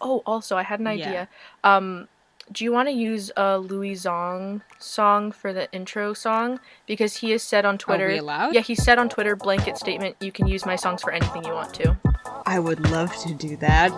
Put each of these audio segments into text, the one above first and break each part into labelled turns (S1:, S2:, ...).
S1: Oh, also, I had an
S2: Yeah.
S1: idea. Do you want to use a Louis Zong song for the intro song? Because he has said on
S2: Are we
S1: Twitter,
S2: allowed?
S1: yeah, he said on Twitter, blanket statement, you can use my songs for anything you want to.
S2: I would love to do that.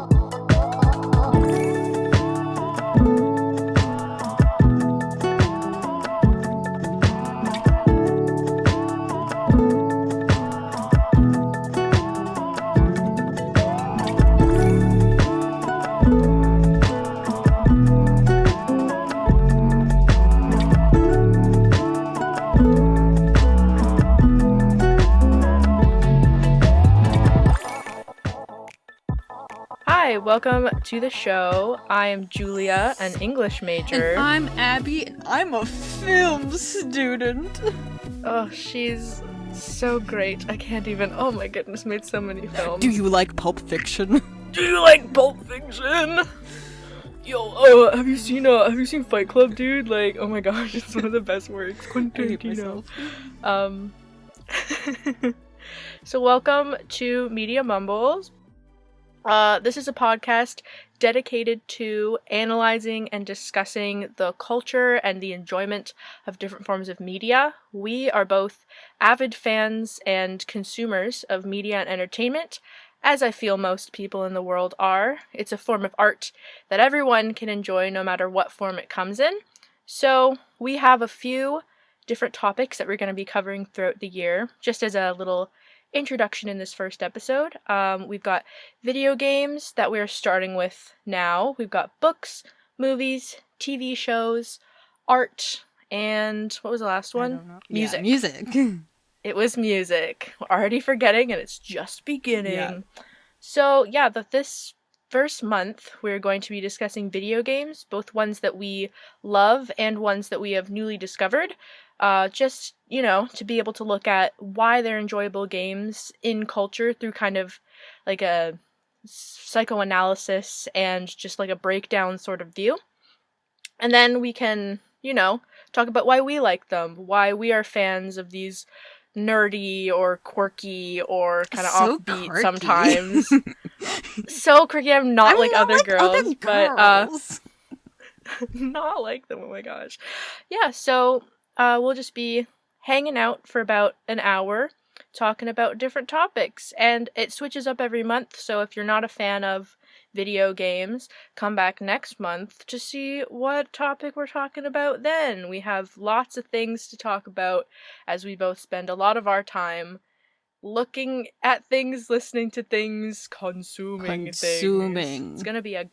S1: Hi, welcome to the show. I am Julia, an English
S2: And
S1: major.
S2: I'm Abby, and I'm a film student.
S1: Oh, she's so great. I can't even. Oh my goodness, made so many films.
S2: Do you like Pulp Fiction?
S1: Do you like Pulp Fiction? Yo, have you seen Fight Club, dude? Like, oh my gosh, it's one of the best works. Quentin
S2: I hate
S1: Tarantino.
S2: myself.
S1: Um, so welcome to Media Mumbles. This is a podcast dedicated to analyzing and discussing the culture and the enjoyment of different forms of media. We are both avid fans and consumers of media and entertainment, as I feel most people in the world are. It's a form of art that everyone can enjoy no matter what form it comes in. So we have a few different topics that we're going to be covering throughout the year, just as a little introduction in this first episode. We've got video games that we're starting with now. We've got books, movies, TV shows, art, and what was the last one?
S2: I don't know.
S1: Music.
S2: Yeah, music.
S1: It was music. We're already forgetting, and it's just beginning.
S2: Yeah.
S1: So, yeah, this first month, we're going to be discussing video games, both ones that we love and ones that we have newly discovered. Just, to be able to look at why they're enjoyable games in culture through kind of like a psychoanalysis and just like a breakdown sort of view. And then we can, talk about why we like them, why we are fans of these nerdy or quirky or kind of
S2: So
S1: offbeat
S2: quirky.
S1: sometimes. So quirky, I'm not like other girls, but not like them. Oh my gosh. Yeah, so we'll just be hanging out for about an hour talking about different topics, and it switches up every month. So if you're not a fan of video games, come back next month to see what topic we're talking about then. We have lots of things to talk about as we both spend a lot of our time looking at things, listening to things, consuming things. It's gonna be a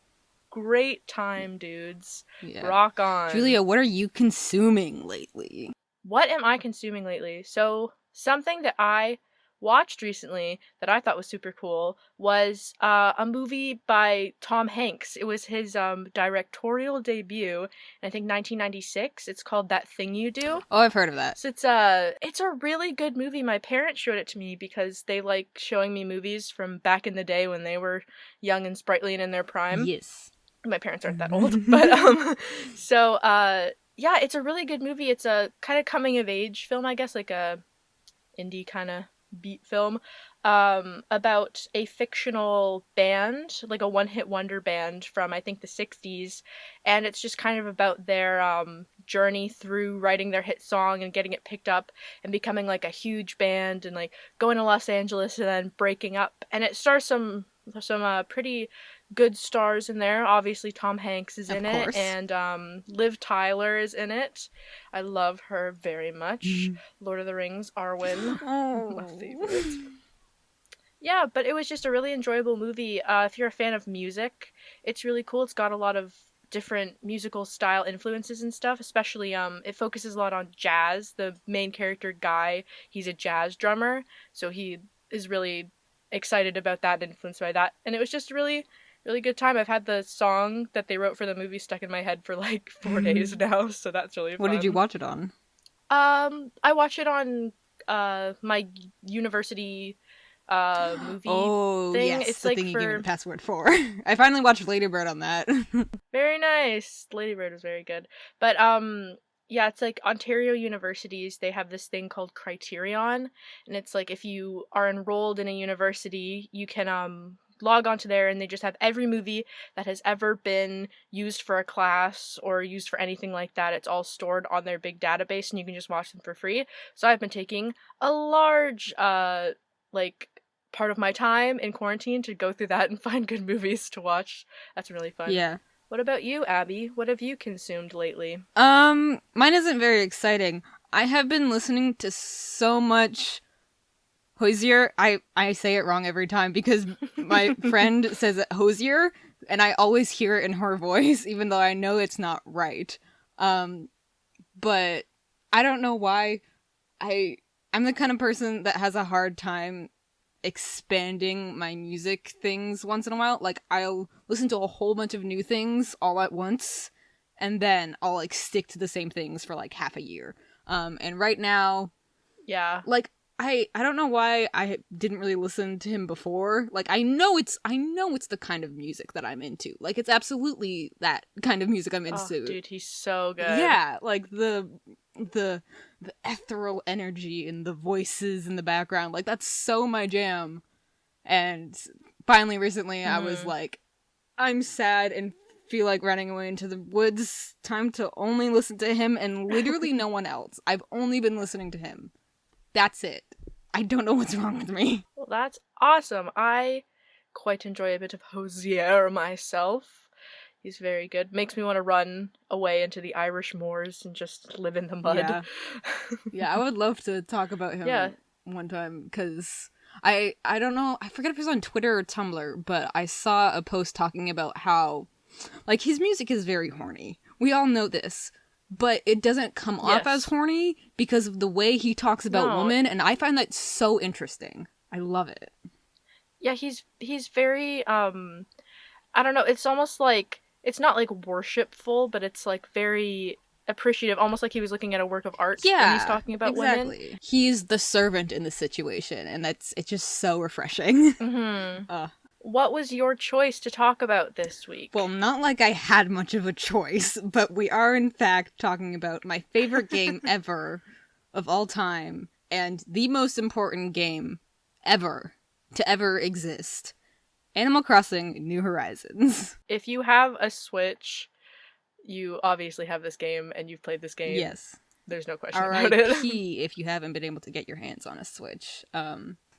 S1: great time, dudes.
S2: Yeah.
S1: Rock on.
S2: Julia, what are you consuming lately?
S1: What am I consuming lately? So, something that I watched recently that I thought was super cool was a movie by Tom Hanks. It was his directorial debut in, I think, 1996. It's called That Thing You Do.
S2: Oh, I've heard of that.
S1: So it's a really good movie. My parents showed it to me because they like showing me movies from back in the day when they were young and sprightly and in their prime.
S2: Yes.
S1: My parents aren't that old, but yeah, it's a really good movie. It's a kind of coming of age film, I guess, like a indie kind of beat film, about a fictional band, like a one-hit wonder band from I think the 60s, and it's just kind of about their journey through writing their hit song and getting it picked up and becoming like a huge band and like going to Los Angeles and then breaking up. And it stars some pretty good stars in there. Obviously Tom Hanks is in it, and Liv Tyler is in it. I love her very much. Lord of the Rings, Arwen. My favorite. Yeah, but it was just a really enjoyable movie. If you're a fan of music, it's really cool. It's got a lot of different musical style influences and stuff, especially it focuses a lot on jazz. The main character Guy, he's a jazz drummer, so he is really excited about that, influenced by that, and it was just a really good time. I've had the song that they wrote for the movie stuck in my head for like 4 days now, so that's really fun.
S2: What did you watch it on?
S1: I watched it on my university movie thing.
S2: Yes,
S1: It's
S2: the
S1: like
S2: thing you
S1: for
S2: gave me the password for. I finally watched Lady Bird on that.
S1: Very nice. Lady Bird was very good. But yeah, it's like Ontario universities, they have this thing called Criterion, and it's like if you are enrolled in a university, you can log onto there and they just have every movie that has ever been used for a class or used for anything like that. It's all stored on their big database and you can just watch them for free. So I've been taking a large like part of my time in quarantine to go through that and find good movies to watch. That's really fun.
S2: Yeah.
S1: What about you, Abby? What have you consumed lately?
S2: Mine isn't very exciting. I have been listening to so much Hosier. I say it wrong every time because my friend says it Hosier, and I always hear it in her voice, even though I know it's not right. But I don't know why. I'm the kind of person that has a hard time expanding my music things once in a while. Like, I'll listen to a whole bunch of new things all at once, and then I'll, like, stick to the same things for, like, half a year. And right now,
S1: Yeah.
S2: like, I don't know why I didn't really listen to him before. Like, I know it's the kind of music that I'm into. Like, it's absolutely that kind of music I'm into.
S1: Oh, dude, he's so good.
S2: Yeah, like, the ethereal energy and the voices in the background, like, that's so my jam. And finally recently I was like, I'm sad and feel like running away into the woods. Time to only listen to him and literally no one else. I've only been listening to him. That's it. I don't know what's wrong with me.
S1: Well, that's awesome. I quite enjoy a bit of Hosier myself. He's very good. Makes me want to run away into the Irish moors and just live in the mud.
S2: Yeah, yeah, I would love to talk about him one time, because I don't know, I forget if it was on Twitter or Tumblr, but I saw a post talking about how, like, his music is very horny. We all know this. But it doesn't come off as horny because of the way he talks about women, and I find that so interesting. I love it.
S1: Yeah, he's very, I don't know, it's almost like, it's not like worshipful, but it's like very appreciative, almost like he was looking at a work of art when he's talking about women.
S2: He's the servant in the situation, and it's just so refreshing.
S1: What was your choice to talk about this week?
S2: Well, not like I had much of a choice, but we are in fact talking about my favorite game ever of all time, and the most important game ever to ever exist. Animal Crossing New Horizons.
S1: If you have a Switch, you obviously have this game, and you've played this game.
S2: Yes.
S1: There's no question about it.
S2: R.I.P. if you haven't been able to get your hands on a Switch.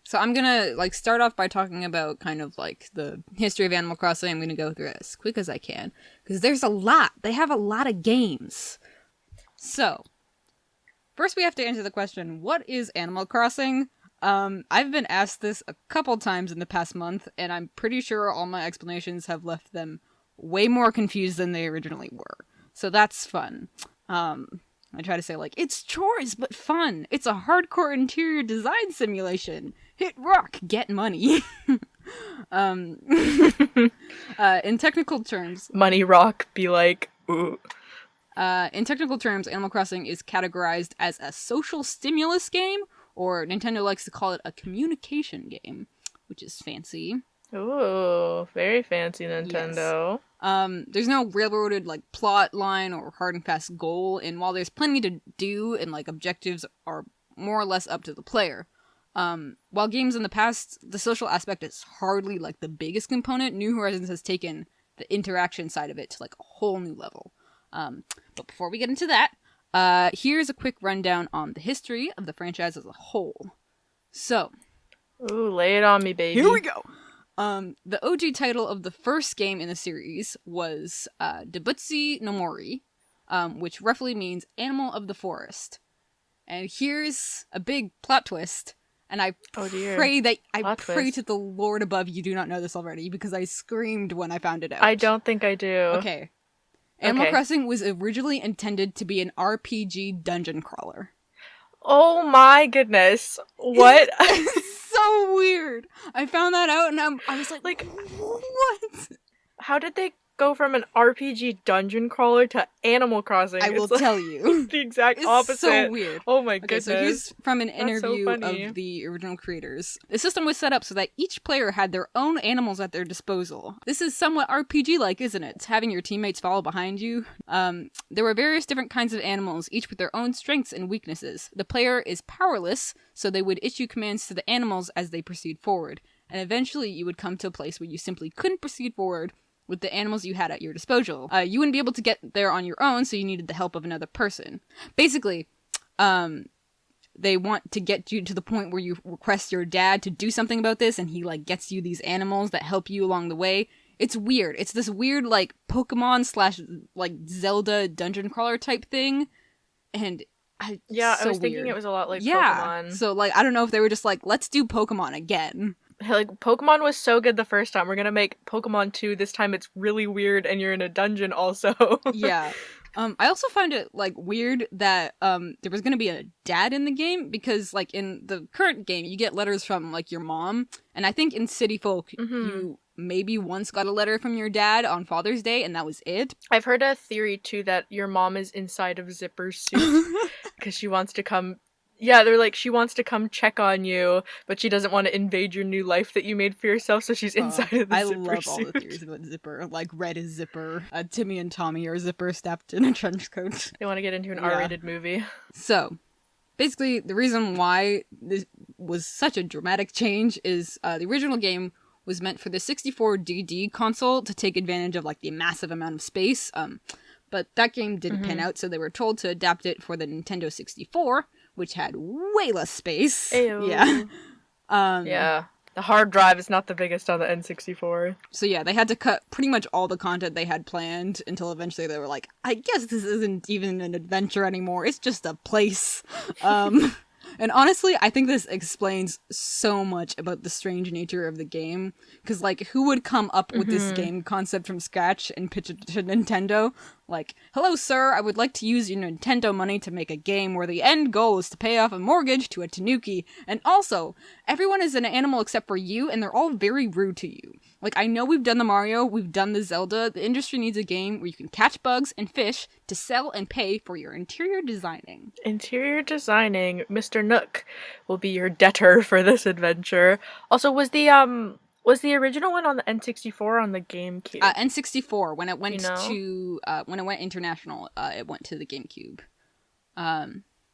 S2: So I'm gonna, like, start off by talking about kind of, like, the history of Animal Crossing. I'm gonna go through it as quick as I can, because there's a lot. They have a lot of games. So, first we have to answer the question, what is Animal Crossing? I've been asked this a couple times in the past month, and I'm pretty sure all my explanations have left them way more confused than they originally were. So that's fun. I try to say, like, it's chores, but fun. It's a hardcore interior design simulation. Hit rock, get money. In technical terms...
S1: Money rock, be like, ooh.
S2: In technical terms, Animal Crossing is categorized as a social stimulus game, or Nintendo likes to call it a communication game, which is fancy.
S1: Ooh, very fancy, Nintendo.
S2: Yes. There's no railroaded, like, plot line or hard and fast goal, and while there's plenty to do and, like, objectives are more or less up to the player. While games in the past, the social aspect is hardly, like, the biggest component, New Horizons has taken the interaction side of it to, like, a whole new level. But before we get into that, here's a quick rundown on the history of the franchise as a whole. So.
S1: Ooh, lay it on me, baby.
S2: Here we go! The OG title of the first game in the series was Debutsi no Mori, which roughly means Animal of the Forest. And here's a big plot twist, and I pray to the Lord above you do not know this already, because I screamed when I found it out.
S1: I don't think I do.
S2: Okay. Animal Crossing was originally intended to be an RPG dungeon crawler.
S1: Oh my goodness. What?
S2: So weird. I found that out and I was like, what?
S1: How did they go from an RPG dungeon crawler to Animal Crossing?
S2: I will tell you.
S1: The exact opposite.
S2: It's so weird.
S1: Oh my goodness.
S2: So here's from an interview of the original creators. The system was set up so that each player had their own animals at their disposal. This is somewhat RPG-like, isn't it? Having your teammates follow behind you. There were various different kinds of animals, each with their own strengths and weaknesses. The player is powerless, so they would issue commands to the animals as they proceed forward. and eventually you would come to a place where you simply couldn't proceed forward with the animals you had at your disposal. You wouldn't be able to get there on your own, so you needed the help of another person. Basically, they want to get you to the point where you request your dad to do something about this, and he, like, gets you these animals that help you along the way. It's weird. It's this weird, like, Pokemon / like, Zelda dungeon crawler type thing, and I was
S1: thinking it was a lot like
S2: yeah.
S1: Pokemon.
S2: So, like, I don't know if they were just like, let's do Pokemon again.
S1: Like, Pokemon was so good the first time. We're gonna make Pokemon 2. This time it's really weird and you're in a dungeon also.
S2: Yeah. I also find it, like, weird that there was gonna be a dad in the game, because, like, in the current game, you get letters from, like, your mom, and I think in City Folk, you maybe once got a letter from your dad on Father's Day, and that was it.
S1: I've heard a theory, too, that your mom is inside of Zipper's suit, because she wants to come... Yeah, they're like, she wants to come check on you, but she doesn't want to invade your new life that you made for yourself, so she's inside of the Zipper suit.
S2: I love all the theories about Zipper. Like, Red is Zipper, Timmy and Tommy are Zipper stepped in a trench coat.
S1: They want to get into an R-rated movie.
S2: So, basically, the reason why this was such a dramatic change is the original game was meant for the 64DD console to take advantage of, like, the massive amount of space, but that game didn't pan out, so they were told to adapt it for the Nintendo 64, which had way less space.
S1: Ayo.
S2: Yeah.
S1: Yeah. The hard drive is not the biggest on the N64.
S2: So yeah, they had to cut pretty much all the content they had planned until eventually they were like, I guess this isn't even an adventure anymore. It's just a place. And honestly, I think this explains so much about the strange nature of the game. Because, like, who would come up with this game concept from scratch and pitch it to Nintendo? Like, hello, sir, I would like to use your Nintendo money to make a game where the end goal is to pay off a mortgage to a tanuki. And also, everyone is an animal except for you, and they're all very rude to you. Like, I know we've done the Mario, we've done the Zelda. The industry needs a game where you can catch bugs and fish to sell and pay for your interior designing.
S1: Interior designing, Mr. Nook will be your debtor for this adventure. Also, was the original one on the N64 on the GameCube?
S2: N64, when it went when it went international, it went to the GameCube.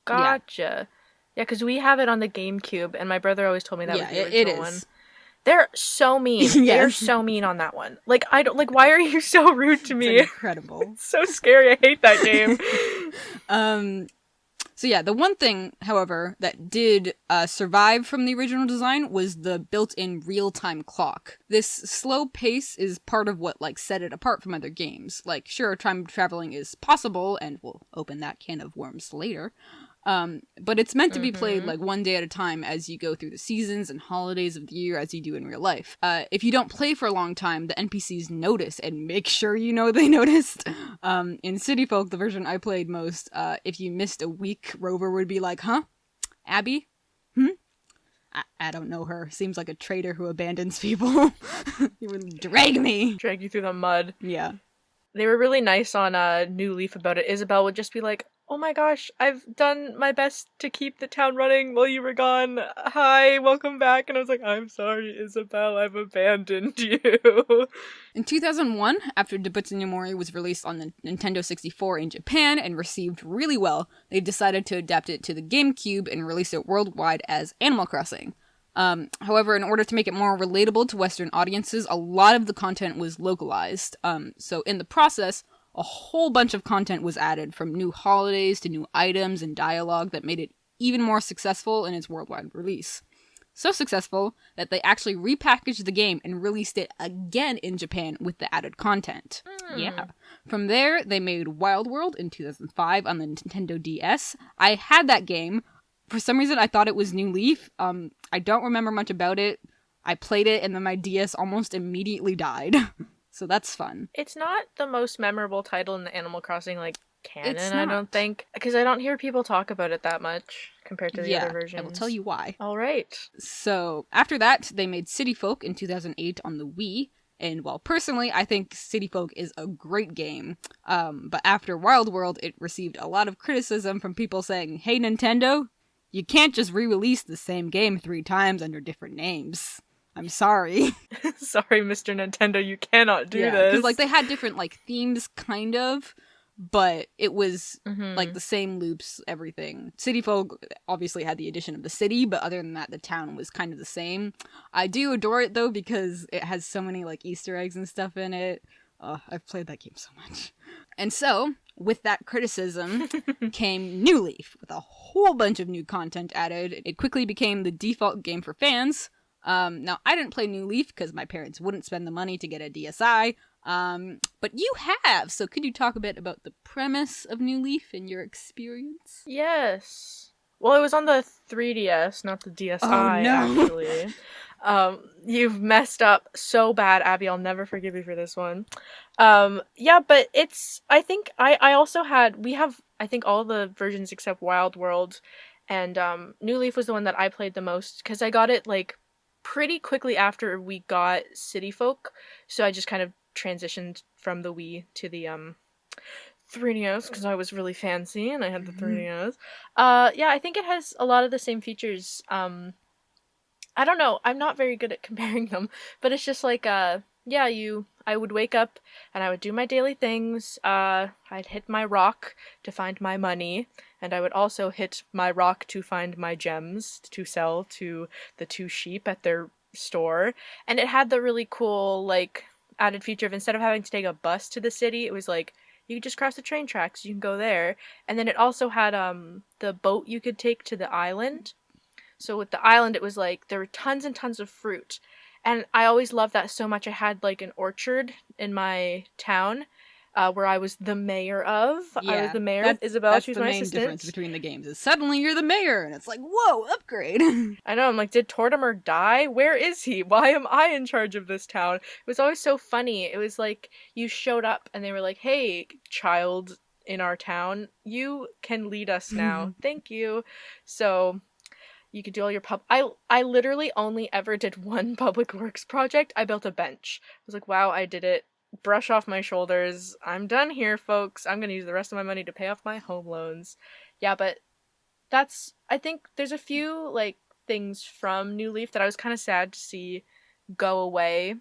S1: Gotcha. Yeah, because we have it on the GameCube, and my brother always told me that was the original
S2: it is.
S1: one. They're so mean. They're so mean on that one. Like, I don't, like, why are you so rude to me?
S2: It's incredible.
S1: It's so scary. I hate that game.
S2: So yeah, the one thing, however, that did survive from the original design was the built-in real-time clock. This slow pace is part of what, like, set it apart from other games. Like, sure, time traveling is possible, and we'll open that can of worms later. But it's meant to be played, like, one day at a time as you go through the seasons and holidays of the year as you do in real life. If you don't play for a long time, the NPCs notice, and make sure you know they noticed. In City Folk, the version I played most, if you missed a week, Rover would be like, huh? Abby? I don't know her. Seems like a traitor who abandons people. He would drag me.
S1: Drag you through the mud.
S2: Yeah.
S1: They were really nice on New Leaf about it. Isabel would just be like, oh my gosh, I've done my best to keep the town running while you were gone. Hi, welcome back. And I was like, I'm sorry, Isabel, I've abandoned you.
S2: In 2001, after Debutsu no Mori was released on the Nintendo 64 in Japan and received really well, they decided to adapt it to the GameCube and release it worldwide as Animal Crossing. However, in order to make it more relatable to Western audiences, a lot of the content was localized. So in the process, a whole bunch of content was added, from new holidays to new items and dialogue, that made it even more successful in its worldwide release. So successful that they actually repackaged the game and released it again in Japan with the added content. Yeah. From there, they made Wild World in 2005 on the Nintendo DS. I had that game. For some reason, I thought it was New Leaf. I don't remember much about it. I played it, and then my DS almost immediately died. So that's fun.
S1: It's not the most memorable title in the Animal Crossing, like, canon, I don't think. Because I don't hear people talk about it that much compared to the other versions.
S2: I will tell you why.
S1: All right.
S2: So, after that, they made City Folk in 2008 on the Wii. And while personally, I think City Folk is a great game, but after Wild World, it received a lot of criticism from people saying, hey, Nintendo, you can't just re-release the same game 3 times under different names. I'm sorry.
S1: Sorry, Mr. Nintendo, you cannot do this.
S2: Because, like, they had different, like, themes, kind of, but it was like
S1: Mm-hmm.
S2: the same loops, everything. City Folk obviously had the addition of the city, but other than that, the town was kind of the same. I do adore it though because it has so many like Easter eggs and stuff in it. I've played that game so much. And so, with that criticism came New Leaf, with a whole bunch of new content added. It quickly became the default game for fans. Now, I didn't play New Leaf because my parents wouldn't spend the money to get a DSi, but you have, so could you talk a bit about the premise of New Leaf and your experience?
S1: Yes. Well, it was on the 3DS, not the
S2: Oh
S1: DSi,
S2: no!
S1: actually. You've messed up so bad, Abby. I'll never forgive you for this one. Yeah, but I think I also we have, I think, all the versions except Wild World, and, New Leaf was the one that I played the most, because I got it, like, pretty quickly after we got City Folk, so I just kind of transitioned from the Wii to the, 3DS because I was really fancy and I had the 3DS. Yeah, I think it has a lot of the same features. I don't know. I'm not very good at comparing them, but it's just like yeah, I would wake up and I would do my daily things. I'd hit my rock to find my money, and I would also hit my rock to find my gems to sell to the two sheep at their store. And it had the really cool like added feature of, instead of having to take a bus to the city, it was like you could just cross the train tracks, you can go there. And then it also had the boat you could take to the island. So with the island, it was like there were tons and tons of fruit. And I always loved that so much. I had like an orchard in my town, where I was the mayor of. I was
S2: Yeah,
S1: the mayor of Isabella.
S2: that's
S1: She was
S2: the
S1: my
S2: main difference
S1: assistant.
S2: between the games, is suddenly you're the mayor, and it's like, whoa, upgrade!
S1: I know, I'm like, did Tortimer die? Where is he? Why am I in charge of this town? It was always so funny. It was like you showed up and they were like, hey, child in our town, you can lead us now. Thank you. So you could do all your I literally only ever did one public works project. I built a bench. I was like, wow, I did it. Brush off my shoulders. I'm done here, folks. I'm gonna use the rest of my money to pay off my home loans. Yeah, but I think there's a few like things from New Leaf that I was kind of sad to see go away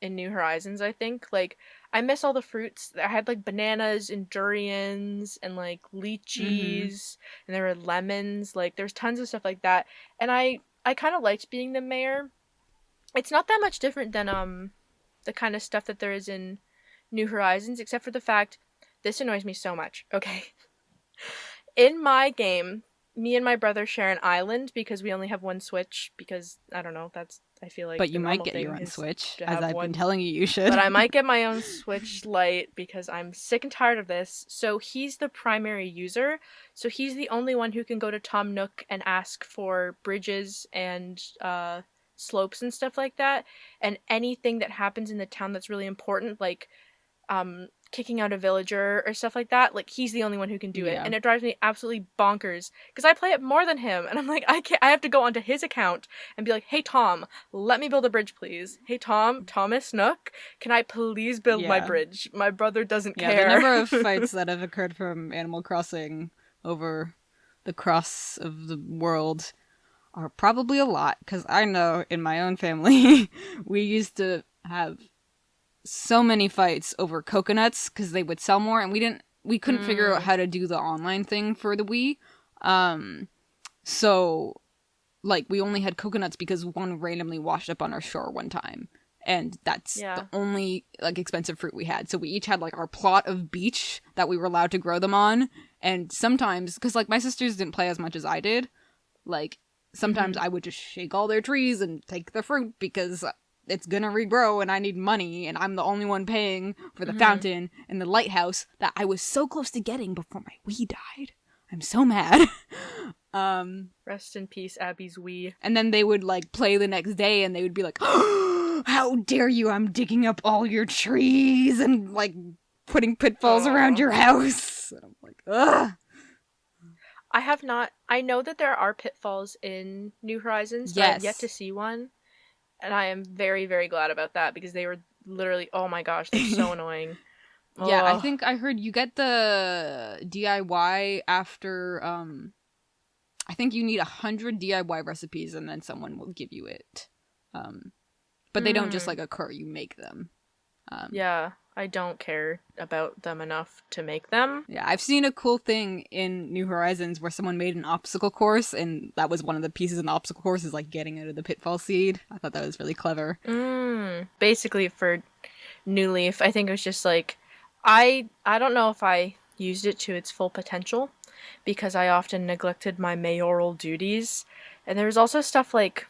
S1: in New Horizons. I think like I miss all the fruits. I had like bananas and durians and like
S2: Mm-hmm.
S1: lychees, and there were lemons. Like there's tons of stuff like that, and I kind of liked being the mayor. It's not that much different than the kind of stuff that there is in New Horizons, except for the fact this annoys me so much. Okay, in my game, me and my brother share an island because we only have one Switch. Because I don't know, that's, I feel like
S2: But
S1: the
S2: you might
S1: normal
S2: get your
S1: thing
S2: own
S1: is
S2: Switch,
S1: to
S2: as
S1: have
S2: I've been
S1: one.
S2: telling you you should.
S1: But I might get my own Switch Lite because I'm sick and tired of this. So he's the primary user. So he's the only one who can go to Tom Nook and ask for bridges and slopes and stuff like that. And anything that happens in the town that's really important, like kicking out a villager or stuff like that, like he's the only one who can do it.
S2: Yeah.
S1: And it drives me absolutely bonkers because I play it more than him, and I'm like, I have to go onto his account and be like, hey Tom, let me build a bridge please. Hey Tom, Thomas Nook, can I please build my
S2: Yeah.
S1: bridge? My brother doesn't
S2: Yeah, the
S1: care.
S2: number of fights that have occurred from Animal Crossing over the cross of the world are probably a lot, because I know in my own family, we used to have so many fights over coconuts because they would sell more, and we couldn't figure out
S1: Mm,
S2: how to do the online thing for the Wii. So like we only had coconuts because one randomly washed up on our shore one time. And that's the
S1: yeah.
S2: only like expensive fruit we had. So we each had like our plot of beach that we were allowed to grow them on. And sometimes, because like my sisters didn't play as much as I did, like sometimes
S1: Mm-hmm.
S2: I would just shake all their trees and take the fruit because it's gonna regrow and I need money and I'm the only one paying for the
S1: Mm-hmm.
S2: fountain and the lighthouse that I was so close to getting before my Wii died. I'm so mad.
S1: Rest in peace, Abby's Wii.
S2: And then they would like play the next day and they would be like, oh, how dare you, I'm digging up all your trees and like putting pitfalls around
S1: Oh,
S2: your house. And I'm like, ugh.
S1: I have not. I know that there are pitfalls in New Horizons, but I've yet
S2: Yes.
S1: to see one. And I am very, very glad about that because they were literally, oh my gosh, they're so annoying.
S2: Yeah, I
S1: Oh,
S2: think I heard you get the DIY after, I think you need 100 DIY recipes and then someone will give you it. But they don't just
S1: mm,
S2: like occur, you make them. Um,
S1: yeah. I don't care about them enough to make them.
S2: Yeah, I've seen a cool thing in New Horizons where someone made an obstacle course, and that was one of the pieces in the obstacle course is like getting out of the pitfall seed. I thought that was really clever.
S1: Basically, for New Leaf, I think it was just like, I don't know if I used it to its full potential because I often neglected my mayoral duties. And there was also stuff like,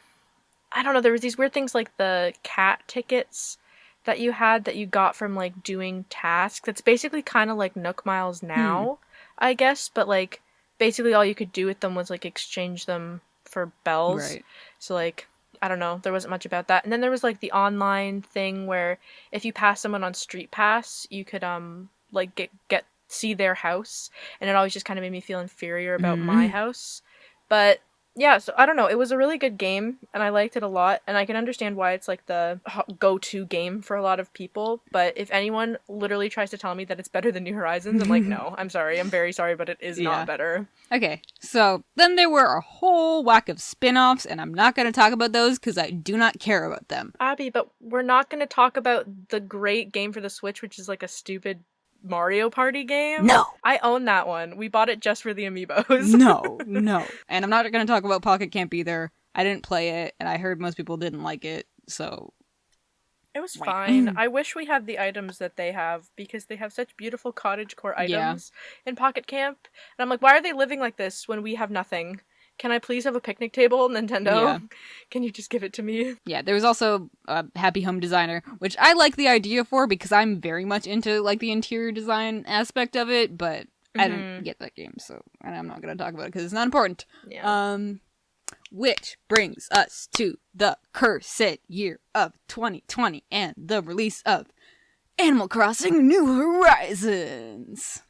S1: I don't know, there was these weird things like the cat tickets that you had that you got from like doing tasks. That's basically kind of like Nook Miles now, I guess, but like basically all you could do with them was like exchange them for bells.
S2: Right.
S1: So like I don't know, there wasn't much about that. And then there was like the online thing where if you pass someone on Street Pass, you could like get see their house, and it always just kind of made me feel inferior about my house. But yeah, so I don't know. It was a really good game, and I liked it a lot, and I can understand why it's like the go-to game for a lot of people. But if anyone literally tries to tell me that it's better than New Horizons, I'm like, no, I'm sorry. I'm very sorry, but it is
S2: Yeah.
S1: not better.
S2: Okay, so then there were a whole whack of spin-offs, and I'm not going to talk about those because I do not care about them.
S1: Abby, but we're not going to talk about the great game for the Switch, which is like a stupid Mario Party game.
S2: No!
S1: I own that one. We bought it just for the amiibos.
S2: No. And I'm not going to talk about Pocket Camp either. I didn't play it, and I heard most people didn't like it, so...
S1: It was fine. I wish we had the items that they have because they have such beautiful cottagecore items in Pocket Camp. And I'm like, why are they living like this when we have nothing? Can I please have a picnic table, Nintendo?
S2: Yeah.
S1: Can you just give it to me?
S2: Yeah, there was also a Happy Home Designer, which I like the idea for because I'm very much into like the interior design aspect of it, but I didn't get that game, so and I'm not going to talk about it because it's not important.
S1: Yeah.
S2: Which brings us to the cursed year of 2020 and the release of Animal Crossing New Horizons.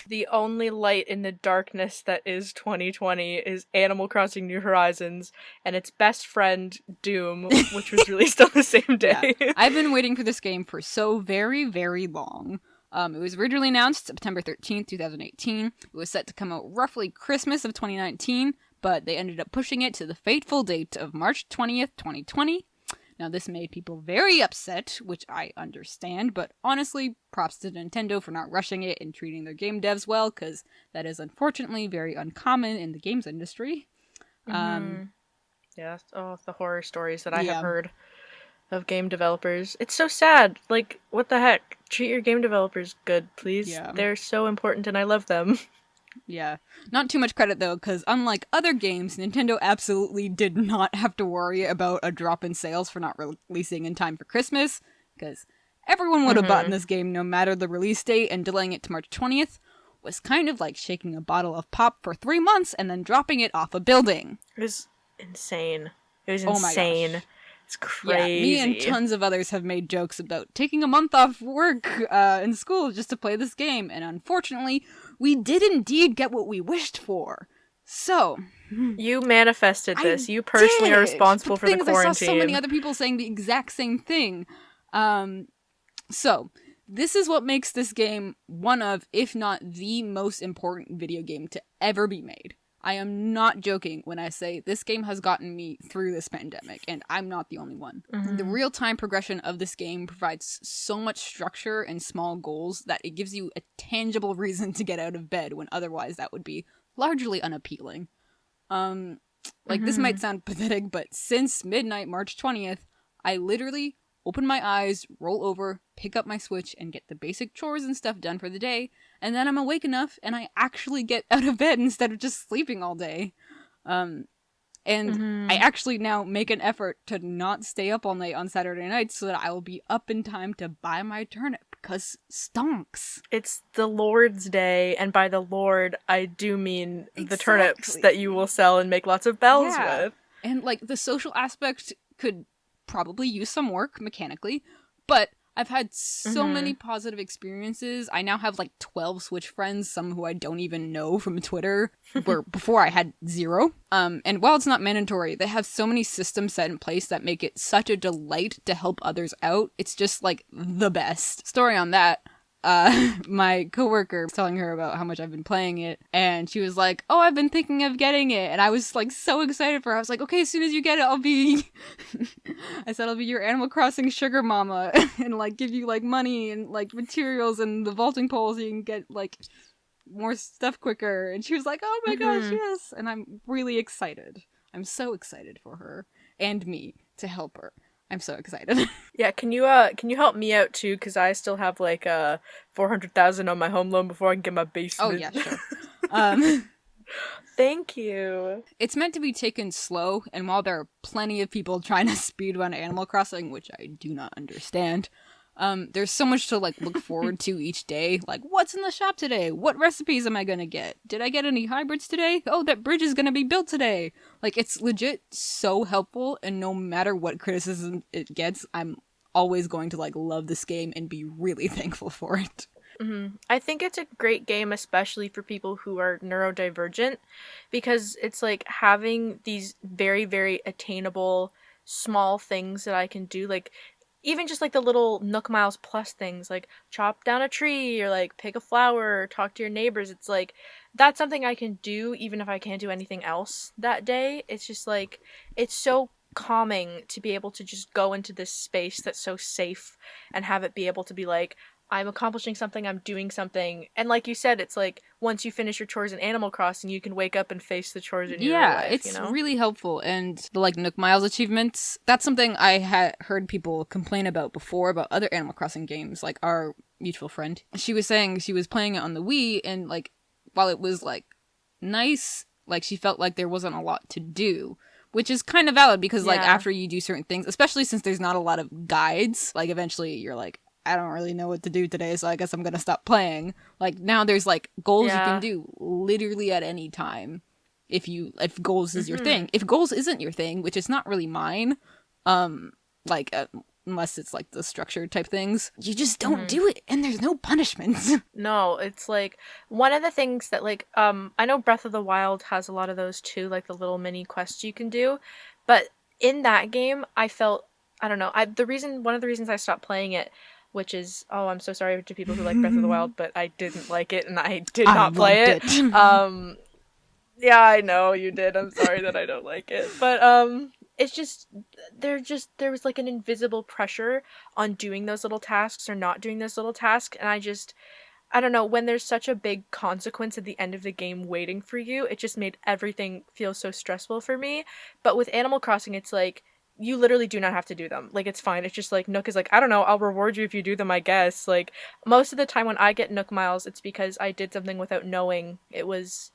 S1: The only light in the darkness that is 2020 is Animal Crossing New Horizons and its best friend, Doom, which was released on the same day.
S2: Yeah. I've been waiting for this game for so very, very long. It was originally announced September 13th, 2018. It was set to come out roughly Christmas of 2019, but they ended up pushing it to the fateful date of March 20th, 2020. Now, this made people very upset, which I understand, but honestly, props to Nintendo for not rushing it and treating their game devs well, because that is unfortunately very uncommon in the games industry.
S1: Yeah, the horror stories that I have heard of game developers. It's so sad. Like, what the heck? Treat your game developers good, please.
S2: Yeah.
S1: They're so important and I love them.
S2: Yeah. Not too much credit, though, because unlike other games, Nintendo absolutely did not have to worry about a drop in sales for not releasing in time for Christmas, because everyone would have bought this game no matter the release date, and delaying it to March 20th was kind of like shaking a bottle of pop for 3 months and then dropping it off a building.
S1: It was insane. It was
S2: Oh my
S1: insane.
S2: gosh.
S1: It's crazy.
S2: Yeah, me and tons of others have made jokes about taking a month off work in school just to play this game, and unfortunately, we did indeed get what we wished for. So...
S1: You manifested this. You personally are responsible for the quarantine.
S2: I saw so many other people saying the exact same thing. So, this is what makes this game one of, if not the most important video game to ever be made. I am not joking when I say this game has gotten me through this pandemic, and I'm not the only one. The real-time progression of this game provides so much structure and small goals that it gives you a tangible reason to get out of bed when otherwise that would be largely unappealing. This might sound pathetic, but since midnight, March 20th, I literally open my eyes, roll over, pick up my Switch, and get the basic chores and stuff done for the day, and then I'm awake enough, and I actually get out of bed instead of just sleeping all day. I actually now make an effort to not stay up all night on Saturday nights so that I will be up in time to buy my turnip, because stonks.
S1: It's the Lord's Day, and by the Lord, I do mean the turnips that you will sell and make lots of bells with.
S2: And, the social aspect could probably use some work mechanically, but I've had so many positive experiences. I now have 12 Switch friends, some who I don't even know from Twitter, where before I had 0. And while it's not mandatory, they have so many systems set in place that make it such a delight to help others out. It's just the best. Story on that. my coworker was telling her about how much I've been playing it, and she was like, "Oh, I've been thinking of getting it," and I was like so excited for her. I was like, "Okay, as soon as you get it, I'll be," I said, "I'll be your Animal Crossing sugar mama," and like give you like money and like materials and the vaulting poles so you can get like more stuff quicker. And she was like, "Oh my gosh,
S1: Mm-hmm.
S2: yes!" And I'm really excited. I'm so excited for her and me to help her. I'm so excited.
S1: Yeah, can you help me out too? Because I still have like 400,000 on my home loan before I can get my
S2: Oh
S1: basement.
S2: yeah, sure. Um,
S1: Thank you.
S2: it's meant to be taken slow, and while there are plenty of people trying to speedrun Animal Crossing, which I do not understand, there's so much to like look forward to each day. Like, what's in the shop today? What recipes am I gonna get? Did I get any hybrids today? Oh, that bridge is gonna be built today. Like, it's legit so helpful, and no matter what criticism it gets, I'm always going to like love this game and be really thankful for it.
S1: I think it's a great game, especially for people who are neurodivergent, because it's like having these very, very attainable small things that I can do. Like, even just like the little Nook Miles Plus things, like chop down a tree or like pick a flower or talk to your neighbors. It's like that's something I can do even if I can't do anything else that day. It's just like, it's so calming to be able to just go into this space that's so safe and have it be able to be like, I'm accomplishing something, I'm doing something. And like you said, it's like once you finish your chores in Animal Crossing, you can wake up and face the chores in your real
S2: Yeah,
S1: life, you
S2: it's
S1: know?
S2: really helpful. And the like Nook Miles achievements, that's something I had heard people complain about before about other Animal Crossing games, like our mutual friend. She was saying she was playing it on the Wii, and like while it was like nice, like she felt like there wasn't a lot to do. Which is kind of valid because like
S1: Yeah.
S2: after you do certain things, especially since there's not a lot of guides, like eventually you're like, I don't really know what to do today, so I guess I'm gonna stop playing. Like now there's like goals you can
S1: Yeah.
S2: do literally at any time if goals is your
S1: Mm-hmm.
S2: thing. If goals isn't your thing, which is not really mine, um like unless it's like the structured type things, you just don't
S1: Mm-hmm.
S2: do it and there's no punishments.
S1: No, it's like one of the things that like I know Breath of the Wild has a lot of those too, like the little mini quests you can do. But in that game, I felt, I don't know, I the reason one of the reasons I stopped playing it, which is, oh, I'm so sorry to people who like Breath of the Wild, but I didn't like it and I did
S2: I
S1: not play
S2: loved
S1: it.
S2: it.
S1: Um yeah, I know you did. I'm sorry that I don't like it. But it's just there was like an invisible pressure on doing those little tasks or not doing those little tasks, and I don't know, when there's such a big consequence at the end of the game waiting for you, it just made everything feel so stressful for me. But with Animal Crossing, it's like you literally do not have to do them. Like it's fine. It's just like Nook is like, I don't know, I'll reward you if you do them, I guess. Like most of the time when I get Nook Miles, it's because I did something without knowing it was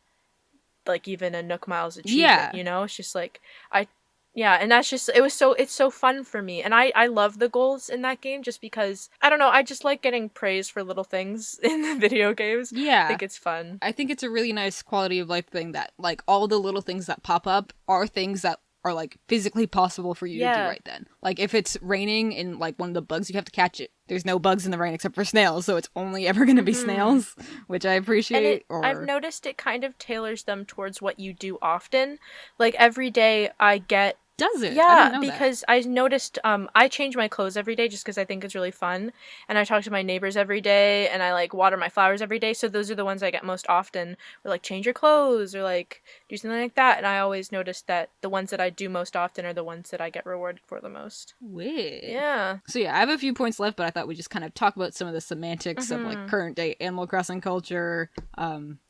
S1: like even a Nook Miles achievement,
S2: Yeah.
S1: you know? It's just like I yeah, and that's just it's so fun for me. And I love the goals in that game just because I don't know, I just like getting praise for little things in the video games. I
S2: Yeah.
S1: think it's fun.
S2: I think it's a really nice quality of life thing that like all the little things that pop up are things that are like physically possible for you to do
S1: Yeah.
S2: right then. Like if it's raining and like one of the bugs you have to catch it. There's no bugs in the rain except for snails, so it's only ever going to be
S1: Mhm.
S2: snails, which I
S1: And
S2: appreciate
S1: I've
S2: or
S1: noticed it kind of tailors them towards what you do often. Like every day I get
S2: does it? I didn't
S1: yeah,
S2: know that.
S1: because I noticed I change my clothes every day just because I think it's really fun, and I talk to my neighbors every day, and I like water my flowers every day. So those are the ones I get most often. Or like change your clothes, or like do something like that. And I always notice that the ones that I do most often are the ones that I get rewarded for the most.
S2: Weird.
S1: Yeah.
S2: So yeah, I have a few points left, but I thought we'd just kind of talk about some of the semantics of like
S1: Mhm.
S2: current day Animal Crossing culture,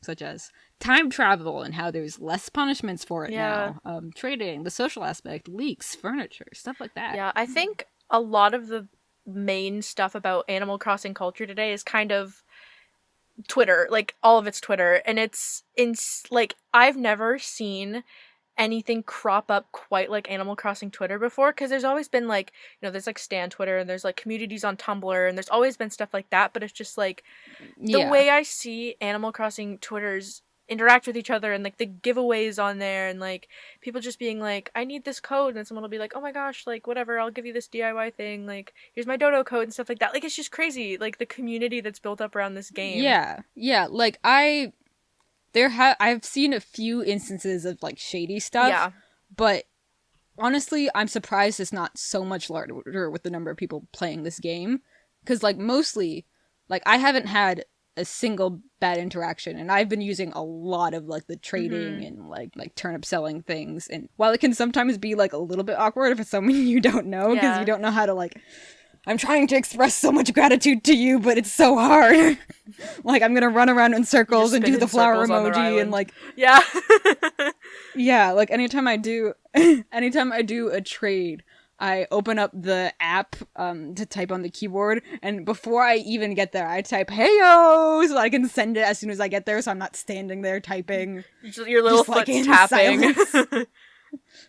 S2: such as time travel and how there's less punishments for it
S1: Yeah.
S2: now, trading, the social aspect, leaks, furniture, stuff like that.
S1: Yeah. I think a lot of the main stuff about Animal Crossing culture today is kind of Twitter, like all of it's Twitter, and it's in like I've never seen anything crop up quite like Animal Crossing Twitter before, because there's always been like, there's like Stan Twitter and there's like communities on Tumblr and there's always been stuff like that, but it's just like the
S2: Yeah.
S1: way I see Animal Crossing Twitters interact with each other and like the giveaways on there and like people just being like, I need this code, and someone will be like, oh my gosh, like whatever, I'll give you this DIY thing, like here's my dodo code and stuff like that. Like it's just crazy, like the community that's built up around this game.
S2: Yeah. Yeah, like I've seen a few instances of like shady stuff,
S1: Yeah.
S2: but honestly, I'm surprised it's not so much larger with the number of people playing this game cuz like mostly like I haven't had a single bad interaction, and I've been using a lot of like the trading and like turnip selling things, and while it can sometimes be like a little bit awkward if it's someone you don't know because you don't know how to like, I'm trying to express so much gratitude to you, but it's so hard. Like, I'm gonna run around in circles and do the flower emoji and like,
S1: yeah.
S2: yeah, like anytime I do a trade, I open up the app to type on the keyboard, and before I even get there, I type "Heyo" so I can send it as soon as I get there, so I'm not standing there typing.
S1: Your little foot's like, tapping.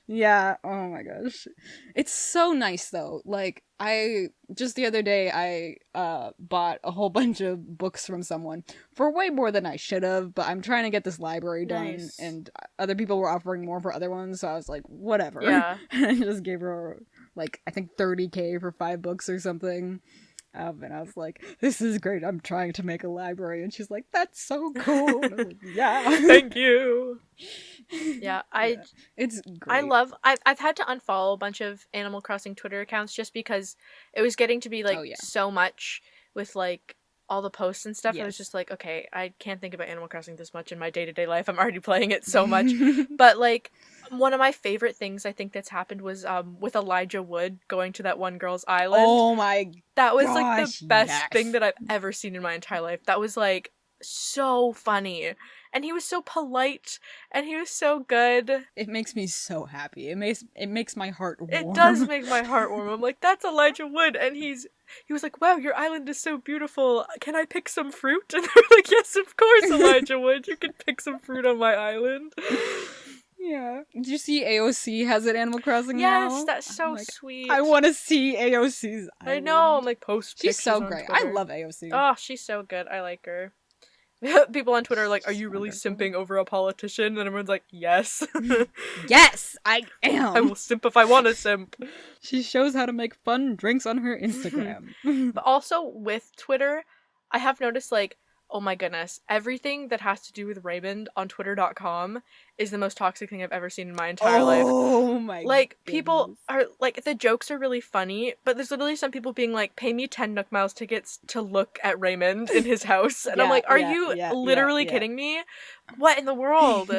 S2: Yeah, oh my gosh. It's so nice though. Like, I just the other day I bought a whole bunch of books from someone for way more than I should have, but I'm trying to get this library done, and other people were offering more for other ones, so I was like, whatever.
S1: Yeah.
S2: I just gave her like I think $30,000 for 5 books or something. And I was like, this is great. I'm trying to make a library. And she's like, that's so cool. And I was like, yeah.
S1: Thank you. Yeah,
S2: it's great.
S1: I've had to unfollow a bunch of Animal Crossing Twitter accounts just because it was getting to be like so much with like all the posts and stuff. I was just like, okay, I can't think about Animal Crossing this much in my day-to-day life. I'm already playing it so much. But like one of my favorite things I think that's happened was with Elijah Wood going to that one girl's island.
S2: Oh my
S1: That was like the best thing that I've ever seen in my entire life. That was like so funny. And he was so polite, and he was so good.
S2: It makes me so happy. It makes my heart warm.
S1: It does make my heart warm. I'm like, that's Elijah Wood, and he was like, wow, your island is so beautiful. Can I pick some fruit? And they're like, yes, of course, Elijah Wood. You can pick some fruit on my island.
S2: Yeah. Did you see AOC has an Animal Crossing now?
S1: Yes, that's so sweet.
S2: I want to see AOC's island.
S1: I know. I'm like, post pictures.
S2: She's so great. I love AOC.
S1: Oh, she's so good. I like her. People on Twitter are like, are you really simping over a politician? And everyone's like, yes.
S2: Yes, I am.
S1: I will simp if I want to simp.
S2: She shows how to make fun drinks on her Instagram.
S1: But also with Twitter, I have noticed like, oh my goodness, everything that has to do with Raymond on twitter.com is the most toxic thing I've ever seen in my entire life.
S2: Oh my
S1: Like,
S2: goodness.
S1: people are, like, the jokes are really funny, but there's literally some people being like, pay me 10 Nook Miles tickets to look at Raymond in his house. And I'm like, are you literally kidding me? What in the world?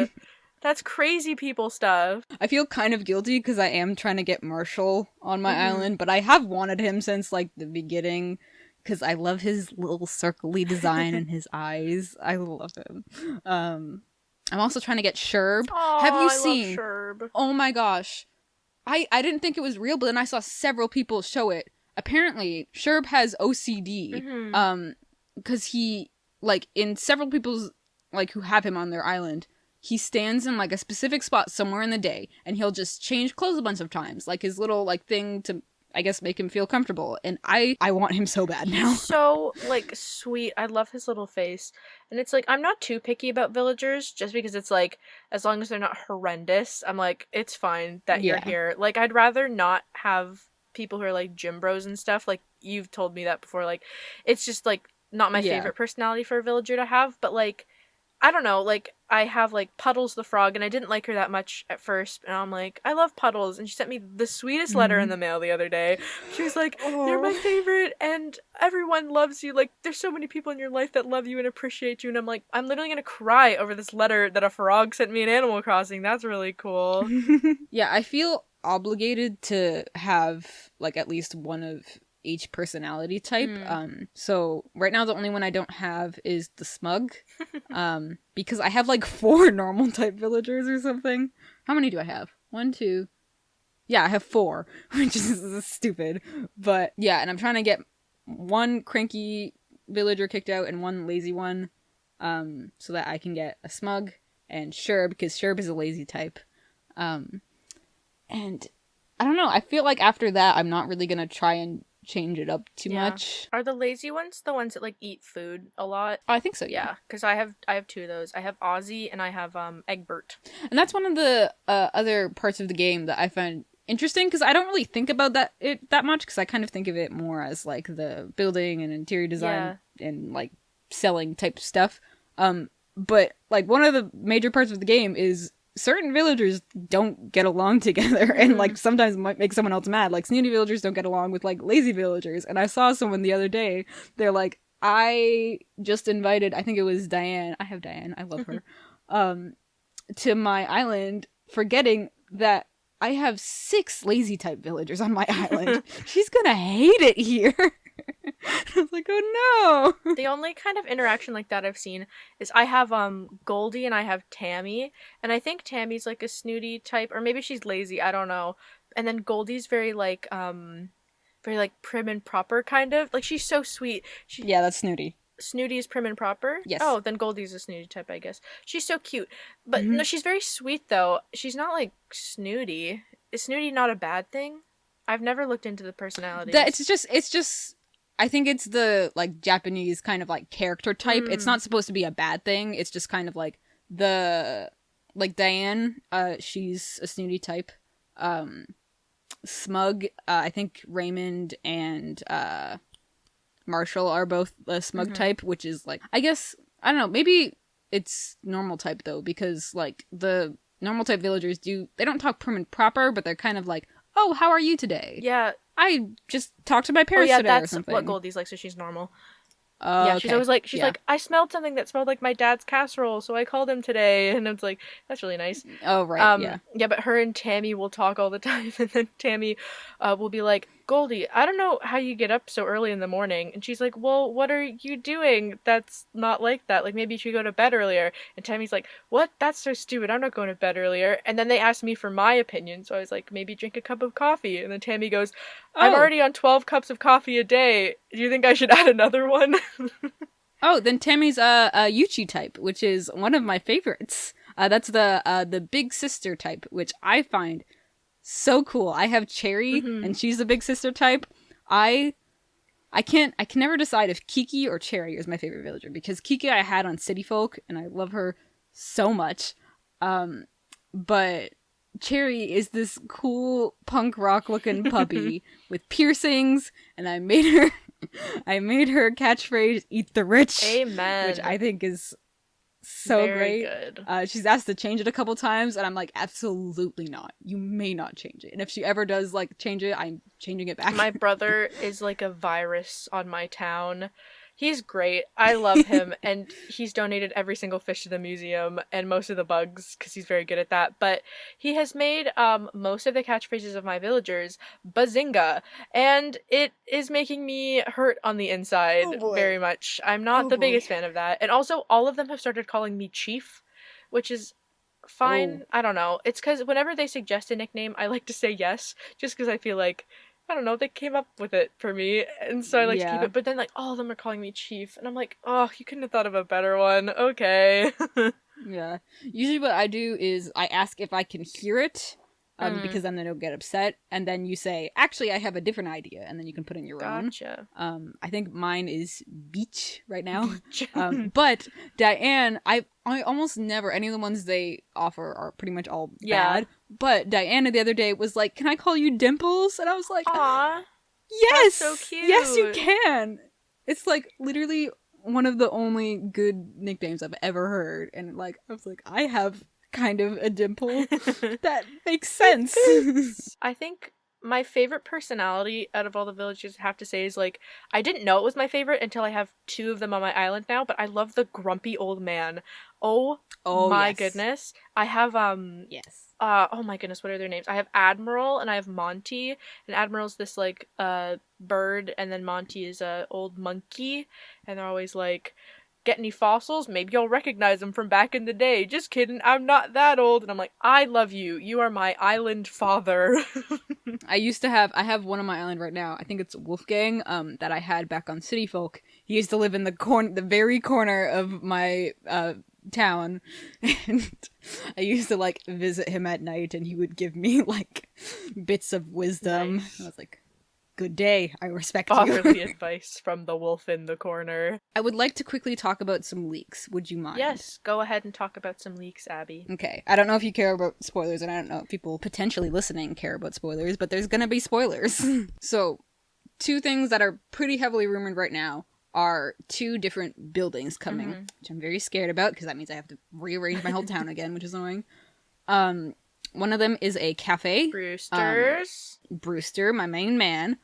S1: That's crazy people stuff.
S2: I feel kind of guilty because I am trying to get Marshall on my island, but I have wanted him since, like, the beginning. Because I love his little circly design and his eyes. I love him. I'm also trying to get Sherb. Have you seen?
S1: Love Sherb.
S2: Oh my gosh. I didn't think it was real, but then I saw several people show it. Apparently, Sherb has OCD. Because he, like, in several people's, like, who have him on their island, he stands in, like, a specific spot somewhere in the day, and he'll just change clothes a bunch of times. Like, his little, like, thing to, I guess, make him feel comfortable. And I want him so bad now.
S1: So, like, sweet. I love his little face. And it's like, I'm not too picky about villagers, just because it's like, as long as they're not horrendous, I'm like, it's fine that you're here. Like, I'd rather not have people who are like gym bros and stuff. Like, you've told me that before. Like, it's just like not my favorite personality for a villager to have. But like, I don't know, like, I have, like, Puddles the frog, and I didn't like her that much at first, and I'm like, I love Puddles, and she sent me the sweetest letter in the mail the other day. She was like, you're my favorite, and everyone loves you, like, there's so many people in your life that love you and appreciate you, and I'm like, I'm literally gonna cry over this letter that a frog sent me in Animal Crossing. That's really cool.
S2: Yeah, I feel obligated to have, like, at least one of each personality type. So right now the only one I don't have is the smug. Because I have like 4 normal type villagers or something. How many do I have? 1, 2. Yeah, I have 4, which is stupid. But yeah, and I'm trying to get 1 cranky villager kicked out and 1 lazy one. So that I can get a smug and Sherb, because Sherb is a lazy type. And I don't know, I feel like after that I'm not really gonna try and change it up too much.
S1: Are the lazy ones the ones that like eat food a lot?
S2: Oh, I think so,
S1: yeah. Because I have 2 of those. I have Ozzy and I have Egbert.
S2: And that's one of the other parts of the game that I find interesting, because I don't really think about that much, because I kind of think of it more as like the building and interior design and like selling type stuff. But like one of the major parts of the game is certain villagers don't get along together and like sometimes might make someone else mad. Like snooty villagers don't get along with like lazy villagers. And I saw someone the other day, they're like, I just invited, I think it was Diane. I have Diane. I love her. To my island, forgetting that I have 6 lazy type villagers on my island. She's gonna hate it here. I was like, oh no.
S1: The only kind of interaction like that I've seen is I have Goldie and I have Tammy, and I think Tammy's like a snooty type, or maybe she's lazy, I don't know. And then Goldie's very like prim and proper kind of. Like she's so sweet.
S2: Yeah, that's snooty.
S1: Snooty is prim and proper?
S2: Yes.
S1: Oh, then Goldie's a snooty type, I guess. She's so cute. But
S2: Mhm.
S1: no, she's very sweet though. She's not like snooty. Is snooty not a bad thing? I've never looked into the personalities.
S2: That it's just I think it's the like Japanese kind of like character type. It's not supposed to be a bad thing. It's just kind of like the like Diane, she's a snooty type. Smug, I think Raymond and Marshall are both a smug type, which is like, I guess, I don't know, maybe it's normal type though, because like the normal type villagers they don't talk prim and proper, but they're kind of like, oh, how are you today?
S1: Yeah.
S2: I just talked to my parents today or something.
S1: That's what Goldie's like, so she's normal.
S2: Yeah,
S1: she's always like, I smelled something that smelled like my dad's casserole, so I called him today, and it's like, that's really nice.
S2: Oh, right, yeah.
S1: Yeah, but her and Tammy will talk all the time, and then Tammy will be like, Goldie, I don't know how you get up so early in the morning, and she's like, well, what are you doing? That's not like that, like, maybe you should go to bed earlier, and Tammy's like, what? That's so stupid, I'm not going to bed earlier, and then they asked me for my opinion, so I was like, maybe drink a cup of coffee, and then Tammy goes, I'm already on 12 cups of coffee a day, do you think I should add another one?
S2: Oh, then Tammy's a Yuchi type, which is one of my favorites. That's the big sister type, which I find so cool. I have Cherry, and she's the big sister type. I can never decide if Kiki or Cherry is my favorite villager, because Kiki I had on City Folk, and I love her so much. But Cherry is this cool punk rock looking puppy with piercings, and I made her catchphrase "Eat the rich,"
S1: Amen.
S2: which I think is so
S1: Very
S2: great.
S1: Good.
S2: She's asked to change it a couple times, and I'm like, absolutely not. You may not change it. And if she ever does like change it, I'm changing it back.
S1: My brother is like a virus on my town. He's great. I love him, and he's donated every single fish to the museum and most of the bugs because he's very good at that. But he has made most of the catchphrases of my villagers bazinga, and it is making me hurt on the inside very much. I'm not the biggest fan of that. And also, all of them have started calling me Chief, which is fine. I don't know. It's because whenever they suggest a nickname, I like to say yes, just because I feel like, I don't know, they came up with it for me, and so I like to keep it. But then, like, all of them are calling me Chief, and I'm like, oh, you couldn't have thought of a better one. Okay.
S2: Yeah. Usually what I do is I ask if I can hear it, because then they don't get upset, and then you say, actually, I have a different idea, and then you can put in your own.
S1: Gotcha.
S2: I think mine is beach right now. But Diane, I almost never, any of the ones they offer are pretty much all bad. But Diana the other day was like, can I call you Dimples? And I was like,
S1: aw,
S2: yes!
S1: that's so cute.
S2: Yes, you can! It's like literally one of the only good nicknames I've ever heard. And like, I was like, I have kind of a dimple. That makes sense.
S1: I think my favorite personality out of all the villagers, I have to say, is like, I didn't know it was my favorite until I have 2 of them on my island now, but I love the grumpy old man. Oh my goodness. I have
S2: yes.
S1: Oh my goodness, what are their names? I have Admiral and I have Monty, and Admiral's this like bird, and then Monty is a old monkey, and they're always like, get any fossils? Maybe you'll recognize them from back in the day. Just kidding, I'm not that old. And I'm like, I love you. You are my island father.
S2: I have one on my island right now. I think it's Wolfgang, that I had back on City Folk. He used to live in the very corner of my town, and I used to like visit him at night, and he would give me like bits of wisdom. Nice. I was like, good day, I respect you.
S1: Fatherly advice from the wolf in the corner.
S2: I would like to quickly talk about some leaks. Would you mind?
S1: Yes, go ahead and talk about some leaks, Abby.
S2: Okay. I don't know if you care about spoilers, and I don't know if people potentially listening care about spoilers, but there's gonna be spoilers. So, 2 things that are pretty heavily rumored right now are 2 different buildings coming, which I'm very scared about, because that means I have to rearrange my whole town again, which is annoying. One of them is a cafe.
S1: Brewster's.
S2: Brewster, my main man.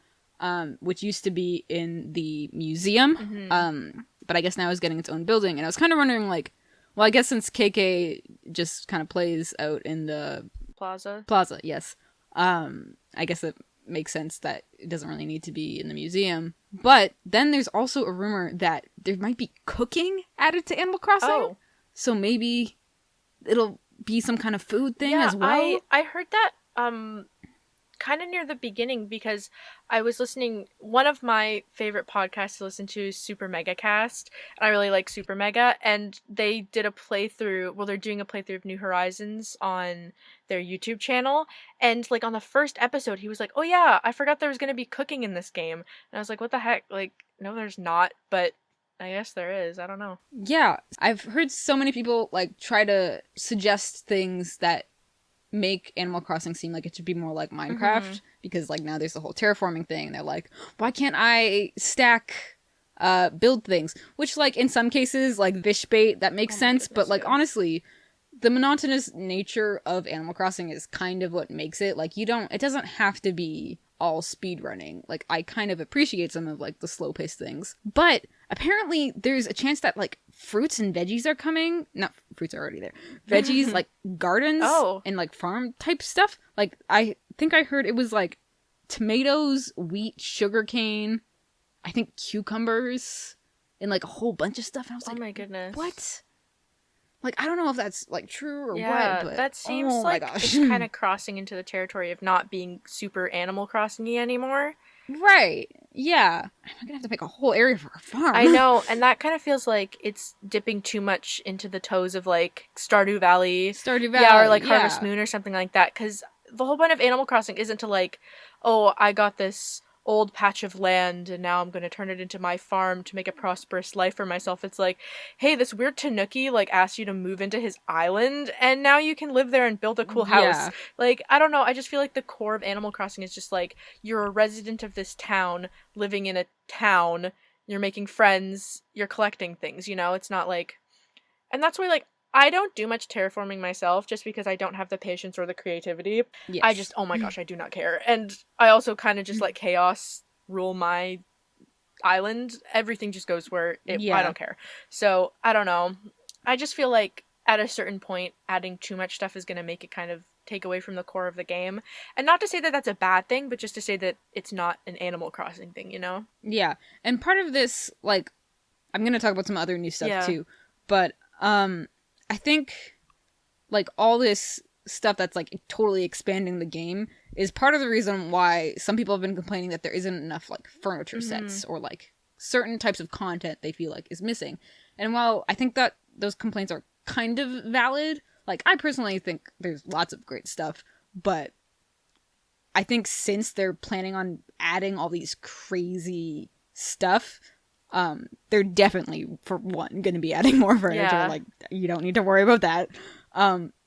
S2: which used to be in the museum. But I guess now is getting its own building. And I was kind of wondering, like, well, I guess since KK just kind of plays out in the plaza, yes. I guess it makes sense that it doesn't really need to be in the museum. But then there's also a rumor that there might be cooking added to Animal Crossing.
S1: Oh.
S2: So maybe it'll be some kind of food thing as well.
S1: I heard that kind of near the beginning because I was listening. One of my favorite podcasts to listen to is Super Mega Cast, and I really like Super Mega. And they did a playthrough. Well, they're doing a playthrough of New Horizons on their YouTube channel. And like on the first episode, he was like, "Oh yeah, I forgot there was going to be cooking in this game." And I was like, "What the heck? Like, no, there's not." But I guess there is. I don't know.
S2: Yeah, I've heard so many people like try to suggest things that make Animal Crossing seem like it should be more like Minecraft, because like now there's the whole terraforming thing, and they're like, why can't I stack build things? Which like in some cases, like fish bait, that makes sense, but like honestly, the monotonous nature of Animal Crossing is kind of what makes it. Like it doesn't have to be all speed running. Like I kind of appreciate some of like the slow paced things, but apparently there's a chance that like fruits and veggies are coming. Not fruits are already there. Veggies, like gardens and like farm type stuff. Like I think I heard it was like tomatoes, wheat, sugarcane, I think cucumbers, and like a whole bunch of stuff. And I was like,
S1: oh my goodness,
S2: what? Like I don't know if that's like true or
S1: what,
S2: but
S1: that seems like it's kind of crossing into the territory of not being super Animal Crossing-y anymore.
S2: Right. Yeah. I'm gonna have to make a whole area for a farm.
S1: I know, and that kind of feels like it's dipping too much into the toes of like Stardew Valley. Yeah, or like Harvest Moon or something like that. Because the whole point of Animal Crossing isn't to like, oh, I got this old patch of land and now I'm going to turn it into my farm to make a prosperous life for myself. It's like, hey, this weird Tanuki like asked you to move into his island and now you can live there and build a cool house. Like, I don't know, I just feel like the core of Animal Crossing is just like, you're a resident of this town living in a town, you're making friends, you're collecting things, you know? It's not like, and that's why like I don't do much terraforming myself just because I don't have the patience or the creativity. Yes. I just, oh my gosh, I do not care. And I also kind of just let chaos rule my island. Everything just goes where I don't care. So, I don't know. I just feel like at a certain point, adding too much stuff is going to make it kind of take away from the core of the game. And not to say that that's a bad thing, but just to say that it's not an Animal Crossing thing, you know?
S2: Yeah. And part of this, like, I'm going to talk about some other new stuff too. But, I think, like, all this stuff that's, like, totally expanding the game is part of the reason why some people have been complaining that there isn't enough, like, furniture sets or, like, certain types of content they feel like is missing. And while I think that those complaints are kind of valid, like, I personally think there's lots of great stuff, but I think since they're planning on adding all these crazy stuff, they're definitely, for one, going to be adding more furniture. Yeah. Like, you don't need to worry about that.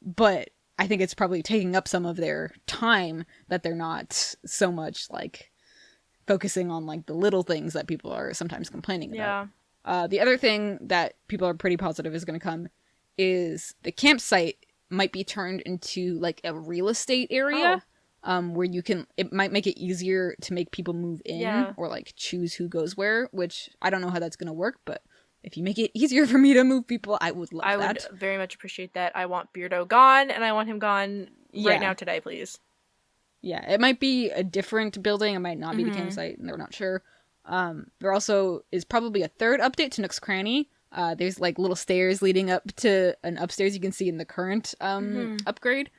S2: But I think it's probably taking up some of their time that they're not so much, like, focusing on, like, the little things that people are sometimes complaining about. Yeah. The other thing that people are pretty positive is going to come is the campsite might be turned into, like, a real estate area. Where it might make it easier to make people move in or like choose who goes where, which I don't know how that's going to work, but if you make it easier for me to move people, I would love that. I would
S1: very much appreciate that. I want Beardo gone, and I want him gone right now today, please.
S2: Yeah, it might be a different building. It might not be the campsite, and they're not sure. There also is probably a third update to Nook's Cranny. There's like little stairs leading up to an upstairs you can see in the current upgrade.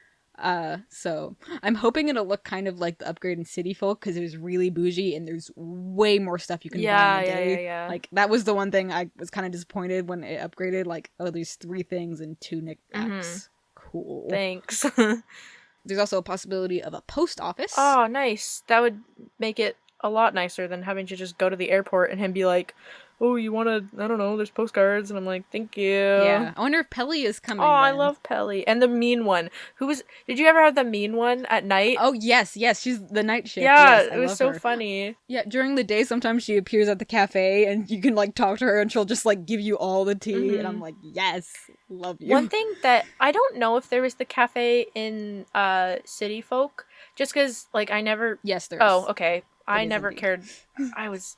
S2: So I'm hoping it'll look kind of like the upgrade in City Folk because it was really bougie and there's way more stuff you can buy in a day. Yeah. Like that was the one thing I was kind of disappointed when it upgraded. Like, oh, there's 3 things and 2 knickknacks. Cool.
S1: Thanks.
S2: There's also a possibility of a post office.
S1: Oh, nice. That would make it a lot nicer than having to just go to the airport and him be like, oh, you want to, I don't know, there's postcards. And I'm like, thank you.
S2: Yeah. I wonder if Pelly is coming.
S1: Oh, I love Pelly. And the mean one. Did you ever have the mean one at night?
S2: Oh, yes. She's the night shift.
S1: Yeah,
S2: yes,
S1: it was so funny.
S2: Yeah, during the day, sometimes she appears at the cafe and you can like talk to her and she'll just like give you all the tea. And I'm like, yes, love you.
S1: One thing that, I don't know if there was the cafe in City Folk, just because like I never.
S2: Yes, there is.
S1: Oh, okay.
S2: It
S1: I
S2: is
S1: never
S2: indeed.
S1: cared. I was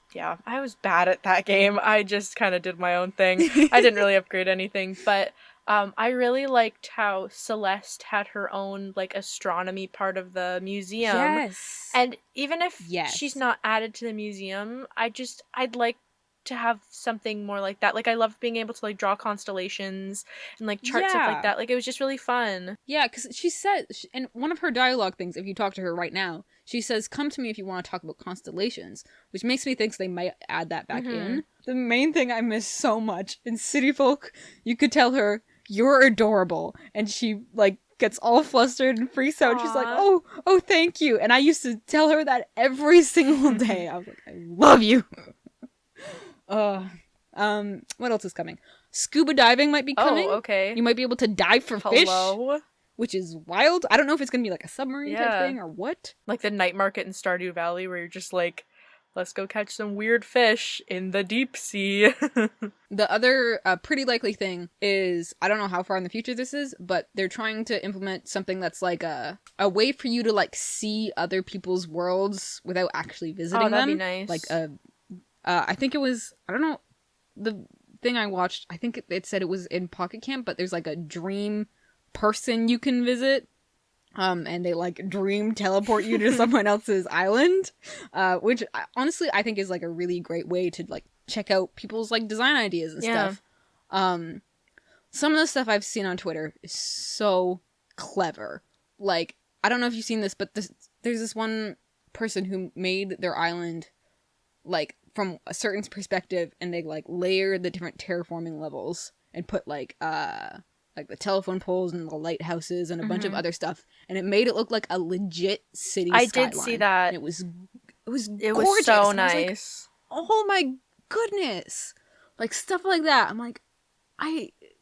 S1: bad at that game. I just kind of did my own thing. I didn't really upgrade anything, but I really liked how Celeste had her own like astronomy part of the museum.
S2: Yes.
S1: And even if she's
S2: Yes.
S1: not added to the museum, I'd like to have something more like that. Like I loved being able to like draw constellations and like chart stuff like
S2: Yeah.
S1: that. Like it was just really fun.
S2: Yeah, because she said, and one of her dialogue things, if you talk to her right now, she says, "Come to me if you want to talk about constellations," which makes me think they might add that back
S1: Mhm.
S2: in. The main thing I miss so much in City Folk, you could tell her, "You're adorable," and she, like, gets all flustered and freaks out. She's like,
S1: Aw.
S2: oh, thank you. And I used to tell her that every single day. I was like, I love you. Uh, what else is coming? Scuba diving might be coming.
S1: Oh, okay.
S2: You might be able to dive for fish,
S1: Hello.
S2: which is wild. I don't know if it's gonna be like a submarine type
S1: Yeah.
S2: thing or what.
S1: Like the night market in Stardew Valley where you're just like, let's go catch some weird fish in the deep sea.
S2: The other pretty likely thing is, I don't know how far in the future this is, but they're trying to implement something that's like a way for you to like see other people's worlds without actually visiting
S1: Oh, that'd be
S2: them.
S1: nice.
S2: Like I think it was, I don't know, the thing I watched, I think it said it was in Pocket Camp, but there's like a dream person you can visit. And they like dream teleport you to someone else's island, which honestly I think is like a really great way to like check out people's like design ideas and
S1: Yeah.
S2: stuff. Some of the stuff I've seen on Twitter is so clever. Like, I don't know if you've seen this, but there's this one person who made their island like from a certain perspective, and they like layered the different terraforming levels and put like the telephone poles and the lighthouses and a bunch of other stuff, and it made it look like a legit city
S1: I
S2: skyline.
S1: did see that.
S2: And it was gorgeous.
S1: It was so
S2: And I was like,
S1: nice.
S2: oh my goodness, like stuff like that. I'm like,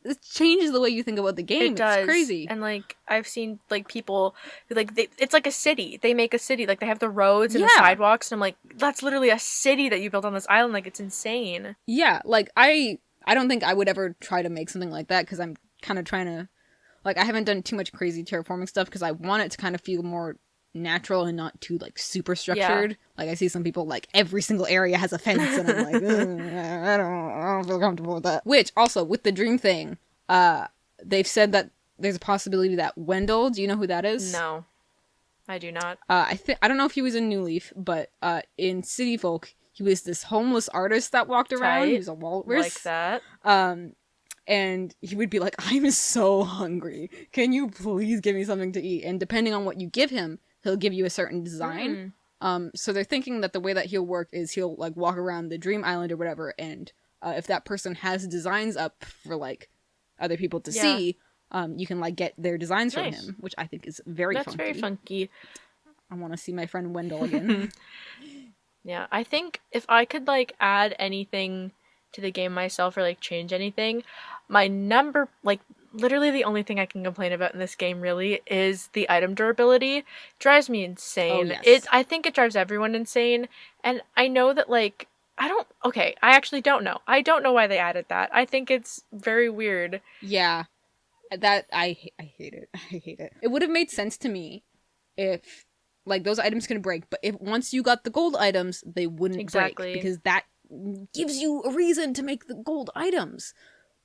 S2: it changes the way you think about the game.
S1: It does.
S2: It's crazy.
S1: And like I've seen like people who like it's like a city. They make a city. Like they have the roads and the
S2: Yeah.
S1: sidewalks, and I'm like, that's literally a city that you built on this island. Like it's insane.
S2: Yeah, like I don't think I would ever try to make something like that, because I'm kind of trying to, like, I haven't done too much crazy terraforming stuff because I want it to kind of feel more natural and not too like super structured.
S1: Yeah.
S2: Like I see some people like every single area has a fence, and I'm like, I don't feel comfortable with that. Which also with the dream thing, they've said that there's a possibility that Wendell, do you know who that is?
S1: No, I do not.
S2: I don't know if he was in New Leaf, but in City Folk he was this homeless artist that walked around.
S1: Tight.
S2: He was a walrus.
S1: Like that.
S2: And he would be like, I'm so hungry. Can you please give me something to eat? And depending on what you give him, he'll give you a certain design. So they're thinking that the way that he'll work is he'll like walk around the dream island or whatever, and if that person has designs up for like other people to see, you can like get their designs from him, which I think is very
S1: That's
S2: funky.
S1: very funky.
S2: I want to see my friend Wendell again.
S1: Yeah, I think if I could like add anything to the game myself or like change anything, my number, like literally the only thing I can complain about in this game really is the item durability. It drives me insane.
S2: Oh, yes.
S1: I think it drives everyone insane, and I know that like I actually don't know. I don't know why they added that. I think it's very weird.
S2: Yeah, that I hate it. I hate it. It would have made sense to me if like those items can break, but if once you got the gold items, they wouldn't break, because that gives you a reason to make the gold items.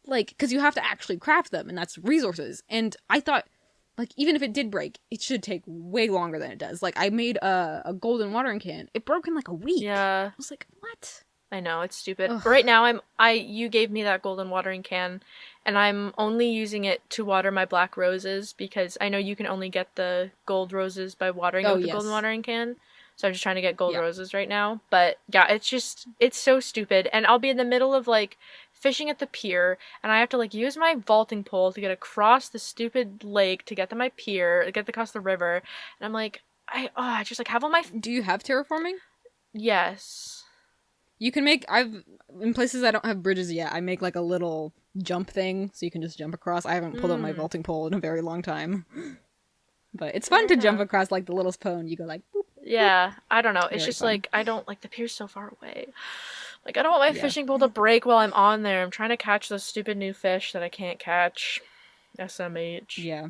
S2: Like, because you have to actually craft them, and that's resources. And I thought, like, even if it did break, it should take way longer than it does. Like, I made a golden watering can. It broke in like a week.
S1: Yeah.
S2: I was like, what?
S1: I know, it's stupid.
S2: Ugh.
S1: Right now you gave me that golden watering can, and I'm only using it to water my black roses, because I know you can only get the gold roses by watering it with the golden watering can. So I'm just trying to get gold roses right now. But yeah, it's so stupid. And I'll be in the middle of like fishing at the pier, and I have to like use my vaulting pole to get across the stupid lake to get to my pier, get across the river. And I'm like, I just like have all my...
S2: Do you have terraforming?
S1: Yes.
S2: You can make, in places I don't have bridges yet, I make like a little jump thing so you can just jump across. I haven't pulled out my vaulting pole in a very long time. But it's fun to jump across like the little stone. You go like, boop.
S1: Yeah, I don't know. It's
S2: Very
S1: just
S2: fun.
S1: like, I don't, like, the pier's so far away. Like, I don't want my fishing pole to break while I'm on there. I'm trying to catch those stupid new fish that I can't catch. SMH.
S2: Yeah.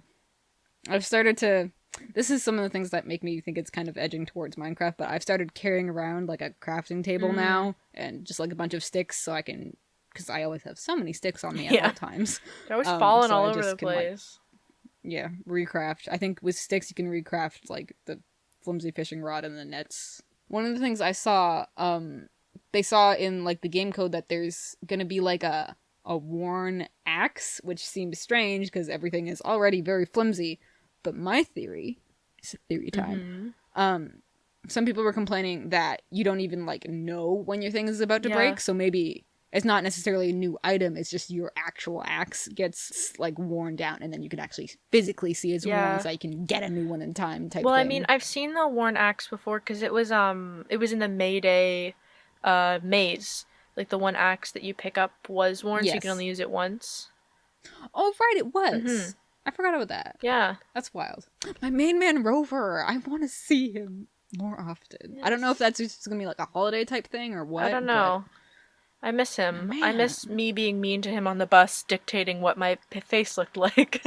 S2: I've started to This is some of the things that make me think it's kind of edging towards Minecraft, but I've started carrying around like a crafting table now and just like a bunch of sticks so I can, because I always have so many sticks on me at all
S1: Yeah.
S2: times.
S1: They're always falling
S2: So
S1: all
S2: I
S1: over
S2: just
S1: the
S2: can like,
S1: place.
S2: yeah, recraft. I think with sticks you can recraft like the flimsy fishing rod and the nets. One of the things I saw, they saw in like the game code that there's gonna be like a worn axe, which seems strange because everything is already very flimsy. But my theory, it's theory time. Some people were complaining that you don't even like know when your thing is about to
S1: Yeah.
S2: break, so maybe it's not necessarily a new item, it's just your actual axe gets like worn down and then you can actually physically see it's worn
S1: Yeah.
S2: so you can get a new one in time type
S1: Well, I mean,
S2: thing.
S1: I've seen the worn axe before because it was in the Mayday maze. Like the one axe that you pick up was worn, so you can
S2: Yes.
S1: only use it once.
S2: Oh, right, it
S1: Mm-hmm.
S2: was. I forgot about that.
S1: Yeah.
S2: That's wild. My main man Rover. I want to see him more often.
S1: Yes.
S2: I don't know if that's just gonna be like a holiday type thing or
S1: I
S2: what,
S1: don't
S2: but
S1: know. I miss him. I
S2: man.
S1: miss me being mean to him on the bus, dictating what my face looked like.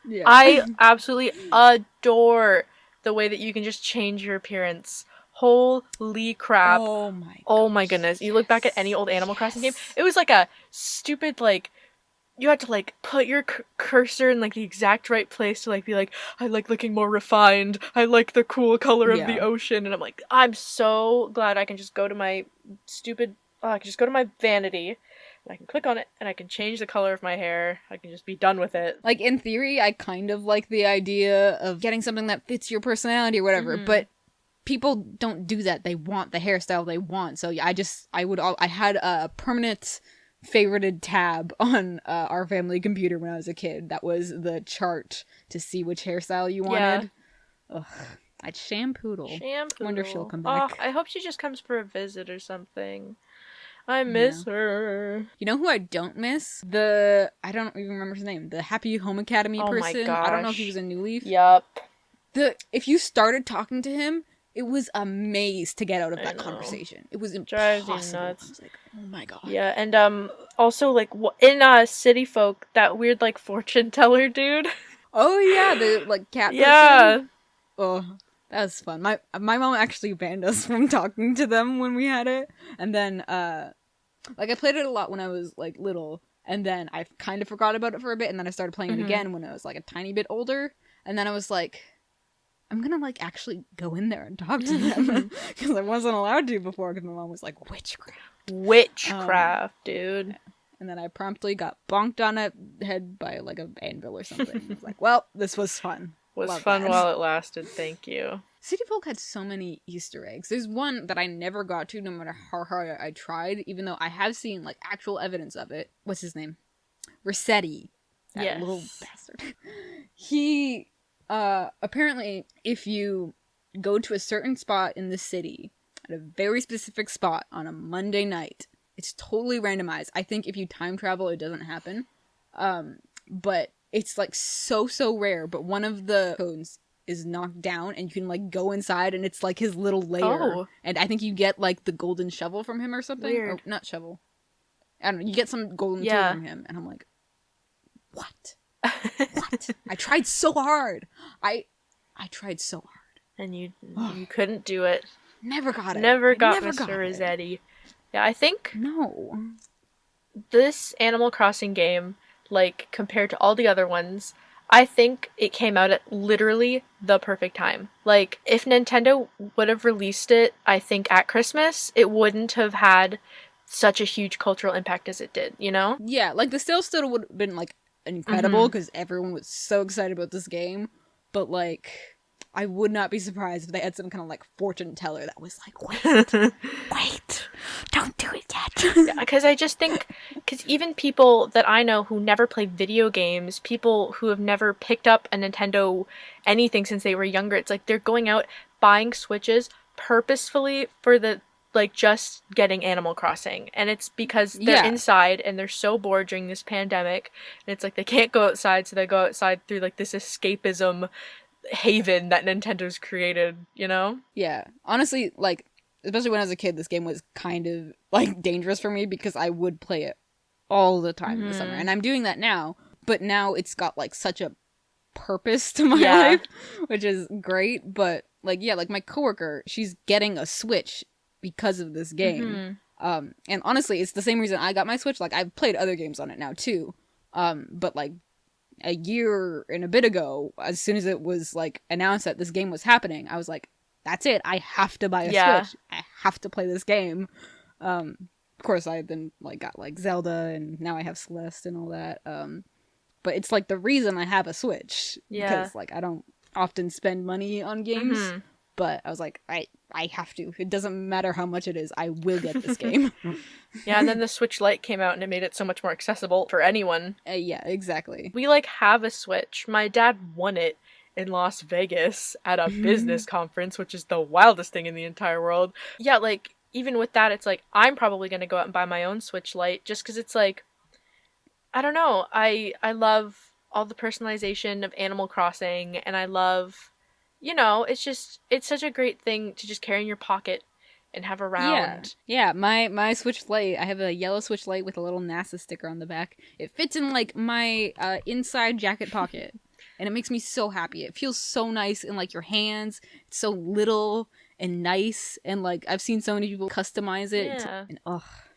S2: Yeah.
S1: I absolutely adore the way that you can just change your appearance. Holy crap.
S2: Oh my
S1: Oh my
S2: gosh.
S1: goodness. You look back at any old Animal Crossing game,
S2: Yes.
S1: it was like a stupid, like, you had to, like, put your cursor in, like, the exact right place to, like, be like, I like looking more refined. I like the cool color of the
S2: Yeah.
S1: ocean. And I'm like, I'm so glad I can just go to my I can just go to my vanity, and I can click on it, and I can change the color of my hair. I can just be done with it.
S2: Like in theory, I kind of like the idea of getting something that fits your personality or whatever, but people don't do that. They want the hairstyle they want. So I had a permanent favorited tab on our family computer when I was a kid. That was the chart to see which hairstyle you wanted. Ugh, I'd Shampoodle.
S1: Shampoo.
S2: Wonder if she'll come
S1: Oh,
S2: back.
S1: I hope she just comes for a visit or something. I
S2: Yeah.
S1: miss her.
S2: You know who I don't miss? I don't even remember his name. The Happy Home Academy
S1: Oh my
S2: person. I don't know if he
S1: gosh.
S2: was a New Leaf.
S1: Yup.
S2: If you started talking to him, it was a maze to get out of
S1: I
S2: that
S1: know.
S2: conversation. It was
S1: Drives
S2: impossible.
S1: you
S2: I
S1: nuts.
S2: was like, oh my god.
S1: Yeah, and also like in City Folk, that weird like fortune teller dude.
S2: Oh yeah, the like cat
S1: Yeah.
S2: person. Oh, that was fun. My mom actually banned us from talking to them when we had it, and then like I played it a lot when I was like little, and then I kind of forgot about it for a bit, and then I started playing it again when I was like a tiny bit older, and then I was like, I'm gonna like actually go in there and talk to them because I wasn't allowed to before because my mom was like witchcraft.
S1: Witchcraft, dude.
S2: And then I promptly got bonked on a head by like a anvil or something. I was like, well, this was fun.
S1: Was
S2: Love
S1: fun
S2: that.
S1: while it lasted, thank you.
S2: City Folk had so many Easter eggs. There's one that I never got to, no matter how hard I tried, even though I have seen like actual evidence of it. What's his name? Rossetti. That
S1: Yes.
S2: little bastard. He apparently if you go to a certain spot in the city at a very specific spot on a Monday night, it's totally randomized. I think if you time travel it doesn't happen. But it's like so rare, but one of the cones is knocked down and you can like go inside and it's like his little lair.
S1: Oh.
S2: And I think you get like the golden shovel from him or something.
S1: Weird.
S2: Or not shovel. I don't know. You get some golden tool from him and I'm like, what? What? I tried so hard. I tried so hard.
S1: And you couldn't do it.
S2: Never got it.
S1: Never got
S2: Never
S1: Mr.
S2: got it.
S1: Rossetti. Yeah, I think
S2: No.
S1: this Animal Crossing game, like, compared to all the other ones, I think it came out at literally the perfect time. Like, if Nintendo would have released it, I think, at Christmas, it wouldn't have had such a huge cultural impact as it did, you know?
S2: Yeah, like the sales still would have been like incredible because everyone was so excited about this game. But like, I would not be surprised if they had some kind of like fortune teller that was like, wait, don't do it yet.
S1: Because I just think, because even people that I know who never played video games, people who have never picked up a Nintendo anything since they were younger, it's like they're going out buying Switches purposefully for the, like, just getting Animal Crossing. And it's because they're inside and they're so bored during this pandemic. And it's like they can't go outside, so they go outside through, like, this escapism haven that Nintendo's created, you know?
S2: Yeah. Honestly, like, especially when I was a kid, this game was kind of, like, dangerous for me because I would play it all the time in the summer. And I'm doing that now, but now it's got, like, such a purpose to my
S1: Yeah.
S2: life, which is great. But like, yeah, like my coworker, she's getting a Switch because of this game.
S1: Mm-hmm.
S2: And honestly, it's the same reason I got my Switch. Like, I've played other games on it now too. But like a year and a bit ago, as soon as it was like announced that this game was happening, I was like, that's it. I have to buy a
S1: Yeah.
S2: Switch. I have to play this game. Of course, I then like got like Zelda, and now I have Celeste and all that. But it's like the reason I have a Switch
S1: Yeah.
S2: because like I don't often spend money on games.
S1: Mm-hmm.
S2: But I was like, I have to. It doesn't matter how much it is. I will get this game.
S1: Yeah, and then the Switch Lite came out and it made it so much more accessible for anyone.
S2: Yeah, exactly.
S1: We like have a Switch. My dad won it in Las Vegas at a business conference, which is the wildest thing in the entire world. Yeah, like even with that, it's like I'm probably gonna go out and buy my own Switch Lite just because it's like I don't know. I love all the personalization of Animal Crossing, and I love, it's such a great thing to just carry in your pocket and have
S2: Yeah,
S1: around.
S2: yeah. My Switch Lite. I have a yellow Switch Lite with a little NASA sticker on the back. It fits in like my inside jacket pocket, and it makes me so happy. It feels so nice in like your hands. It's so little and nice, and like I've seen so many people customize it,
S1: Yeah.
S2: and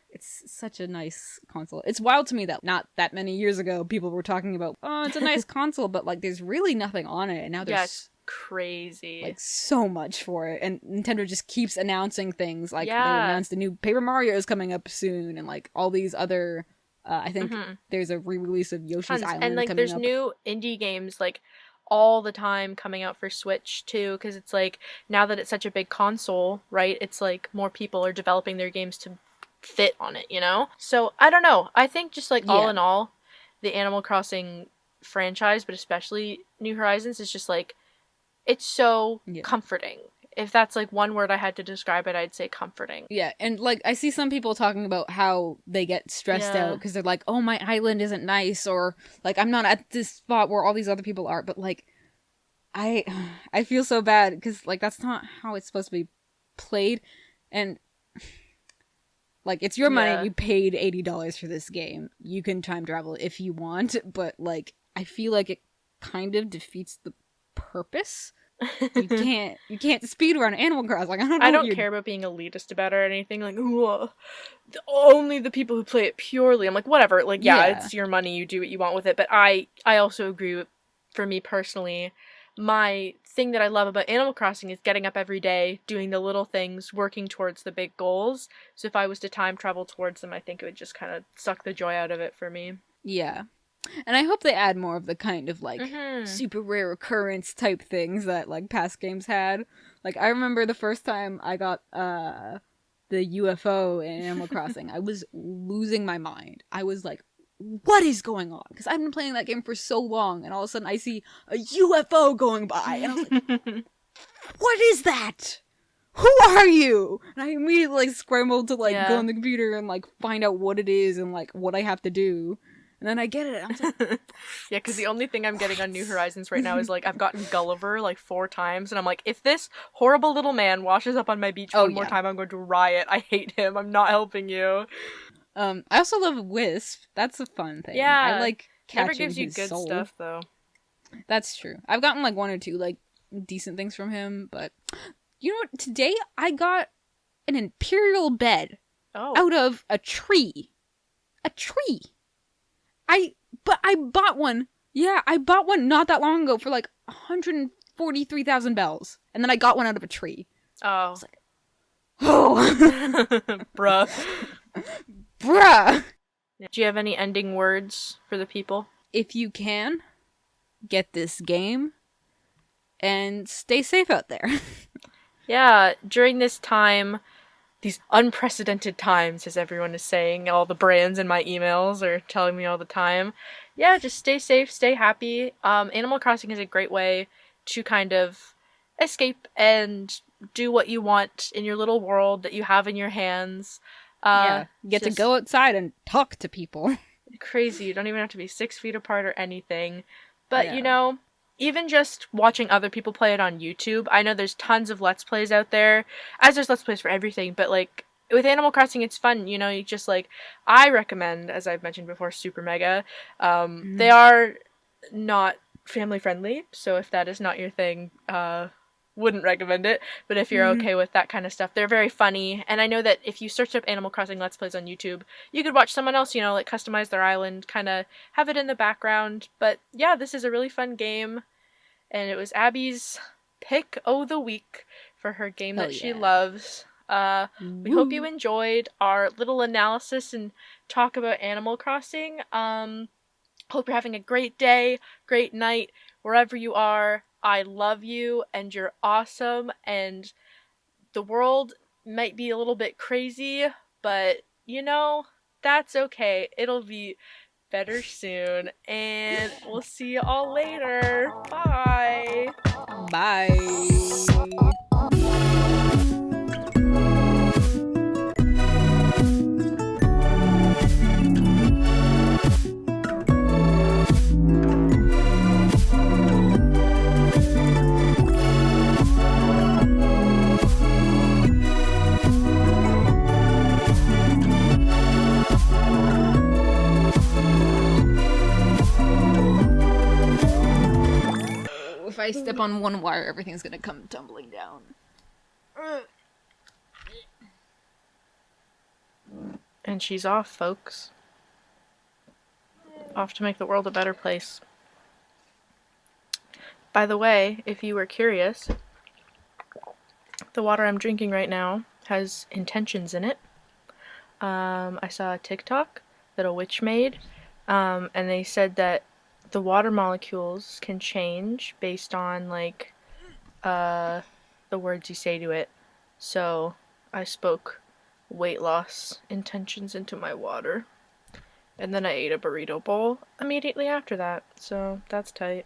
S2: it's such a nice console. It's wild to me that not that many years ago people were talking about, oh, it's a nice console, but like there's really nothing on it, and now
S1: Yeah,
S2: there's
S1: it's crazy.
S2: like so much for it, and Nintendo just keeps announcing things. Like they
S1: Yeah.
S2: announced the new Paper Mario is coming up soon, and like all these other I think there's a re-release of Yoshi's
S1: Tons.
S2: Island
S1: And like
S2: coming
S1: there's
S2: up.
S1: new indie games like all the time coming out for Switch too, because it's like now that it's such a big console, right? It's like more people are developing their games to fit on it. So I don't know. I think just like all
S2: Yeah.
S1: in all, the Animal Crossing franchise, but especially New Horizons, is just like it's so
S2: Yeah.
S1: comforting. If that's like one word I had to describe it, I'd say comforting.
S2: Yeah, and like I see some people talking about how they get stressed
S1: Yeah.
S2: out because they're like, "Oh, my island isn't nice," or like I'm not at this spot where all these other people are. But like, I I feel so bad because like that's not how it's supposed to be played, and like it's your money.
S1: Yeah.
S2: You paid $80 for this game. You can time travel if you want, but like I feel like it kind of defeats the purpose. You can't speed run Animal Crossing. Like, I don't know.
S1: I
S2: what
S1: don't
S2: you're
S1: care about being elitist about it or anything. Like, ooh, only the people who play it purely. I'm like, whatever. Like, yeah,
S2: Yeah.
S1: it's your money. You do what you want with it. But I also agree with, for me personally, my thing that I love about Animal Crossing is getting up every day, doing the little things, working towards the big goals. So if I was to time travel towards them, I think it would just kind of suck the joy out of it for me.
S2: Yeah. And I hope they add more of the kind of like
S1: Mhm.
S2: super rare occurrence type things that like past games had. Like I remember the first time I got the UFO in Animal Crossing, I was losing my mind. I was like, what is going on? Because I've been playing that game for so long, and all of a sudden I see a UFO going by, and I was like, what is that? Who are you? And I immediately like scrambled to like
S1: Yeah.
S2: go on the computer and like find out what it is and like what I have to do. And then I get it. I was like,
S1: Yeah, because the only thing I'm getting on New Horizons right now is like I've gotten Gulliver like 4 times, and I'm like, if this horrible little man washes up on my beach
S2: Oh,
S1: one more
S2: yeah.
S1: time, I'm going to riot. I hate him. I'm not helping you.
S2: I also love Wisp. That's a fun thing.
S1: Yeah.
S2: I like
S1: Never
S2: catching
S1: gives you
S2: his
S1: good
S2: soul.
S1: stuff though.
S2: That's true. I've gotten like 1 or 2 like decent things from him, but you know what? Today I got an imperial bed
S1: Oh.
S2: out of a tree. A tree. But I bought one. Yeah, I bought one not that long ago for like 143,000 bells, and then I got one out of a tree.
S1: Oh.
S2: Oh,
S1: Bruh.
S2: bruh.
S1: Do you have any ending words for the people?
S2: If you can, get this game and stay safe out there.
S1: Yeah, during this time, these unprecedented times, as everyone is saying, all the brands in my emails are telling me all the time. Yeah, just stay safe, stay happy. Animal Crossing is a great way to kind of escape and do what you want in your little world that you have in your hands.
S2: Yeah, get to
S1: just
S2: go outside and talk to people.
S1: crazy. You don't even have to be 6 feet apart or anything. But,
S2: Yeah.
S1: even just watching other people play it on YouTube, I know there's tons of Let's Plays out there, as there's Let's Plays for everything, but, like, with Animal Crossing, it's fun, you just, like, I recommend, as I've mentioned before, Super Mega. They are not family friendly. So if that is not your thing, wouldn't recommend it. But if you're okay with that kind of stuff, they're very funny. And I know that if you search up Animal Crossing Let's Plays on YouTube, you could watch someone else, like customize their island, kind of have it in the background. But yeah, this is a really fun game. And it was Abby's pick o' the week for her game
S2: Hell
S1: that she
S2: yeah.
S1: loves. We hope you
S2: Woo.
S1: enjoyed our little analysis and talk about Animal Crossing. Hope you're having a great day, great night, wherever you are. I love you and you're awesome. And the world might be a little bit crazy, but that's okay. It'll be better soon. And we'll see you all later. Bye.
S2: Bye. If I step on one wire, everything's gonna come tumbling down.
S1: And she's off, folks. Off to make the world a better place. By the way, if you were curious, the water I'm drinking right now has intentions in it. I saw a TikTok that a witch made, and they said that the water molecules can change based on the words you say to it. So I spoke weight loss intentions into my water, and then I ate a burrito bowl immediately after that. So that's tight.